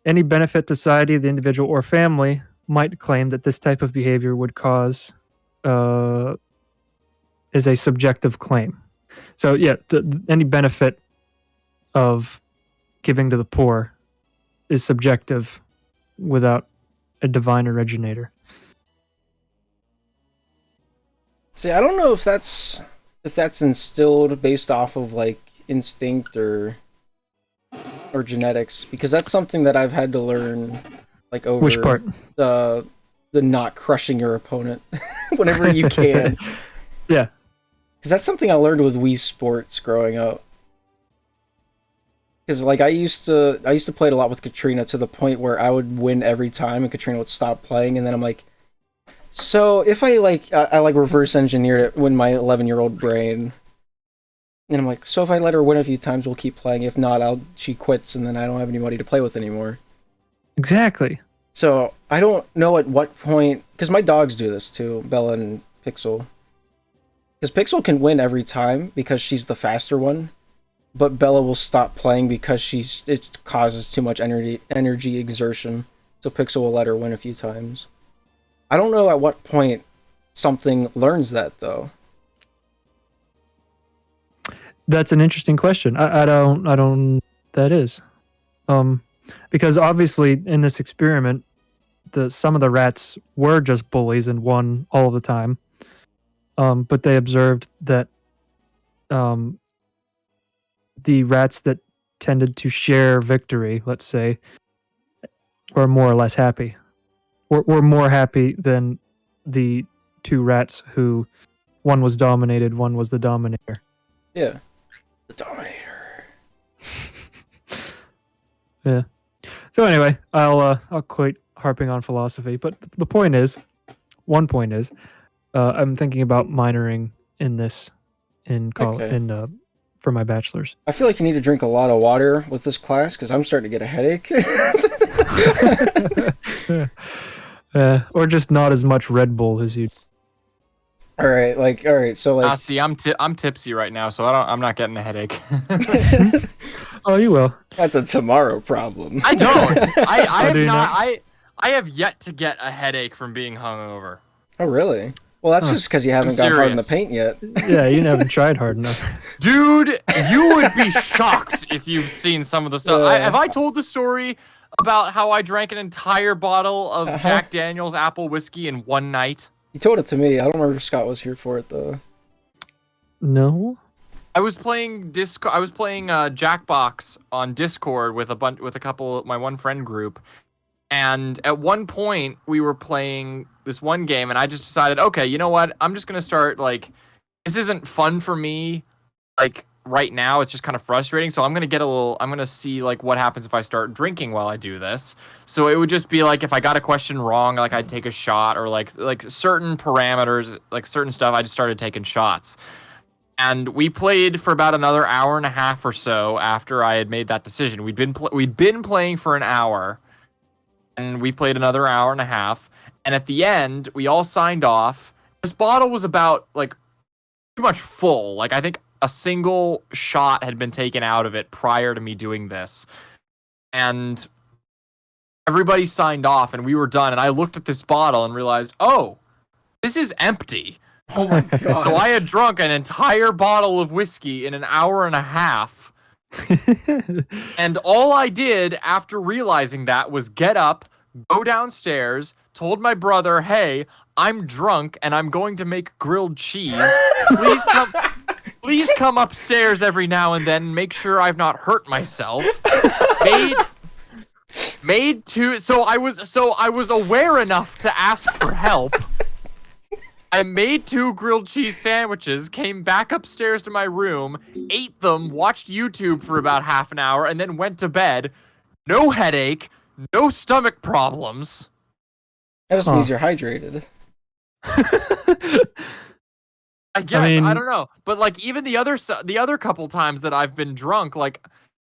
C: Any benefit to society, the individual, or family might claim that this type of behavior would cause is a subjective claim. So yeah, any benefit of giving to the poor is subjective without a divine originator.
A: See, I don't know if that's instilled based off of like instinct or genetics, because that's something that I've had to learn, like over
C: which part?
A: The not crushing your opponent whenever you can.
C: Yeah,
A: because that's something I learned with Wii Sports growing up. Because like I used to play it a lot with Katrina to the point where I would win every time and Katrina would stop playing, and then I'm like, so if I reverse engineered it with my 11-year-old brain. And I'm like, so if I let her win a few times, we'll keep playing. If not, she quits, and then I don't have anybody to play with anymore.
C: Exactly.
A: So I don't know at what point, because my dogs do this too, Bella and Pixel. Because Pixel can win every time because she's the faster one, but Bella will stop playing because it causes too much energy exertion. So Pixel will let her win a few times. I don't know at what point something learns that though.
C: That's an interesting question. I don't. That is, because obviously in this experiment, some of the rats were just bullies and won all the time. But they observed that, the rats that tended to share victory, let's say, were more or less happy. Were more happy than the 2 rats who, one was dominated, one was the dominator.
A: Yeah. The Dominator.
C: Yeah. So anyway, I'll quit harping on philosophy, but one point is, I'm thinking about minoring in this in college for my bachelor's.
A: I feel like you need to drink a lot of water with this class because I'm starting to get a headache.
C: Or just not as much Red Bull as you.
A: All right. So like,
B: See, I'm tipsy right now, so I'm not getting a headache.
C: Oh, you will.
A: That's a tomorrow problem.
B: I don't. I have
C: do
B: not.
C: not?
B: I have yet to get a headache from being hungover.
A: Oh, really? Well, that's just because you haven't got hard in the paint yet.
C: Yeah, you haven't tried hard enough.
B: Dude, you would be shocked if you've seen some of the stuff. Have I told the story about how I drank an entire bottle of
A: Uh-huh.
B: Jack Daniel's apple whiskey in one night?
A: You told it to me. I don't remember if Scott was here for it though.
C: No.
B: I was playing Jackbox on Discord with a couple my one friend group, and at one point we were playing this one game, and I just decided, okay, you know what? I'm just gonna start this isn't fun for me, right now. It's just kind of frustrating. So I'm gonna see what happens if I start drinking while I do this. So it would just be if I got a question wrong, I'd take a shot, or certain parameters, certain stuff. I just started taking shots. And we played for about another hour and a half or so after I had made that decision. We'd been playing for an hour, and we played another hour and a half. And at the end, we all signed off. This bottle was about pretty much full. I think a single shot had been taken out of it prior to me doing this. And everybody signed off, and we were done. And I looked at this bottle and realized, oh, this is empty.
A: Oh my god.
B: So I had drunk an entire bottle of whiskey in an hour and a half. And all I did after realizing that was get up, go downstairs, told my brother, hey, I'm drunk and I'm going to make grilled cheese. Please come upstairs every now and then and make sure I've not hurt myself. So I was aware enough to ask for help. I made 2 grilled cheese sandwiches, came back upstairs to my room, ate them, watched YouTube for about half an hour, and then went to bed. No headache, no stomach problems.
A: That just means you're hydrated.
B: I guess, I don't know. But even the other couple times that I've been drunk,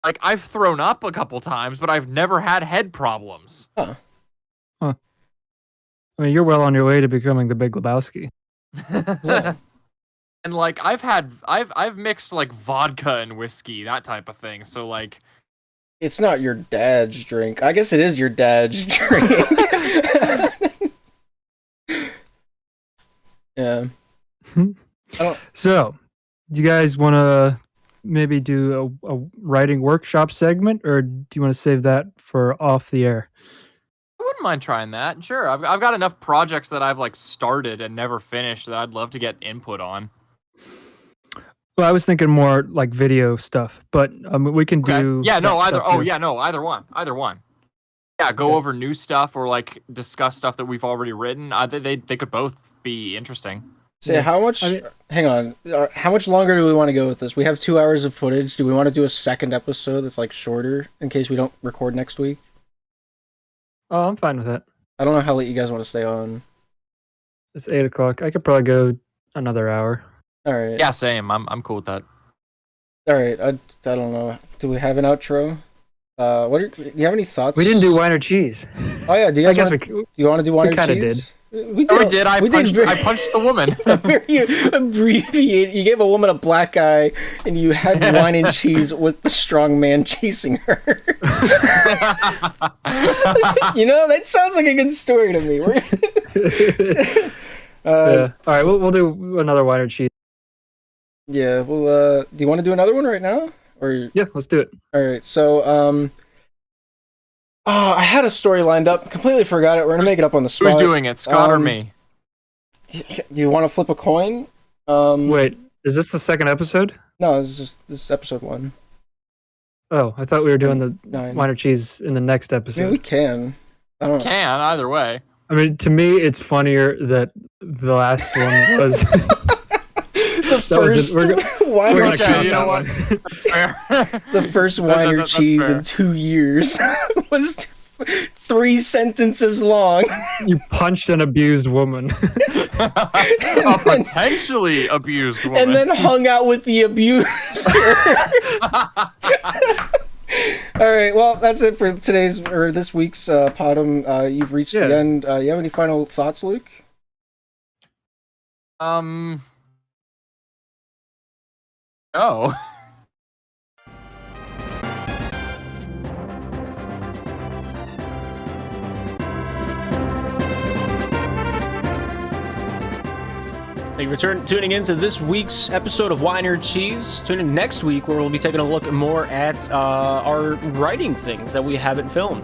B: I've thrown up a couple times, but I've never had head problems.
A: Huh.
C: I mean, you're well on your way to becoming the Big Lebowski.
A: Yeah.
B: And I've mixed vodka and whiskey, that type of thing. So
A: It's not your dad's drink. I guess it is your dad's drink. Yeah.
C: So, do you guys want to maybe do a writing workshop segment, or do you want to save that for off the air?
B: I wouldn't mind trying that. Sure, I've got enough projects that I've started and never finished that I'd love to get input on.
C: Well, I was thinking more video stuff, but we can do.
B: Yeah, no,
C: that
B: either.
C: stuff
B: Oh,
C: too.
B: yeah, no, either one. Yeah, go over new stuff or discuss stuff that we've already written. They could both be interesting.
A: So how much? Hang on. How much longer do we want to go with this? We have 2 hours of footage. Do we want to do a second episode that's shorter in case we don't record next week?
C: Oh, I'm fine with that.
A: I don't know how late you guys want to stay on.
C: It's 8 o'clock. I could probably go another hour.
A: All right.
B: Yeah, same. I'm cool with that.
A: All right. I don't know. Do we have an outro? Do you have any thoughts?
C: We didn't do wine or cheese.
A: Oh yeah. Do you
C: I
A: guys
C: guess
A: do you want to do wine or
C: kinda
A: cheese?
B: We did. I punched the woman.
A: You abbreviate. You gave a woman a black eye, and you had wine and cheese with the strong man chasing her. That sounds like a good story to me.
C: Yeah. All right, we'll do another wine or cheese.
A: Yeah. Well, do you want to do another one right now, or?
C: Yeah, let's do it.
A: All right. So, I had a story lined up. Completely forgot it. We're gonna make it up on the spot.
B: Who's doing it, Scott or me?
A: Do you want to flip a coin?
C: Wait, is this the second episode?
A: No, this is episode 1.
C: Oh, I thought we were doing the
A: 9.
C: wine or cheese in the next
A: I
C: episode.
A: mean, we can. I don't know.
B: Can either way.
C: I mean, to me, it's funnier that the last one was.
A: First wine
C: we're
A: or
C: gonna
A: cheese.
C: count
B: you know
C: that
B: what?
C: one.
B: That's fair.
A: The first wine or
B: That's
A: cheese
B: fair.
A: in 2 years was 3 sentences long.
C: You punched an abused woman.
B: A potentially abused woman.
A: And then hung out with the abuser. All right, well, that's it for this week's Podum. You've reached the end. You have any final thoughts, Luke?
B: No.
F: Thank you for tuning in to this week's episode of Wine or Cheese. Tune in next week where we'll be taking a look more at our writing things that we haven't filmed.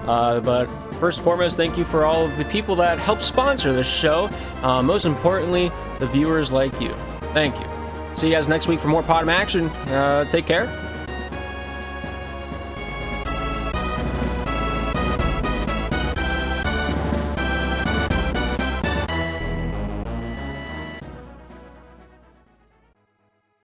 F: But first and foremost, thank you for all of the people that help sponsor this show. Most importantly, the viewers like you. Thank you. See you guys next week for more Podumb action. Take care.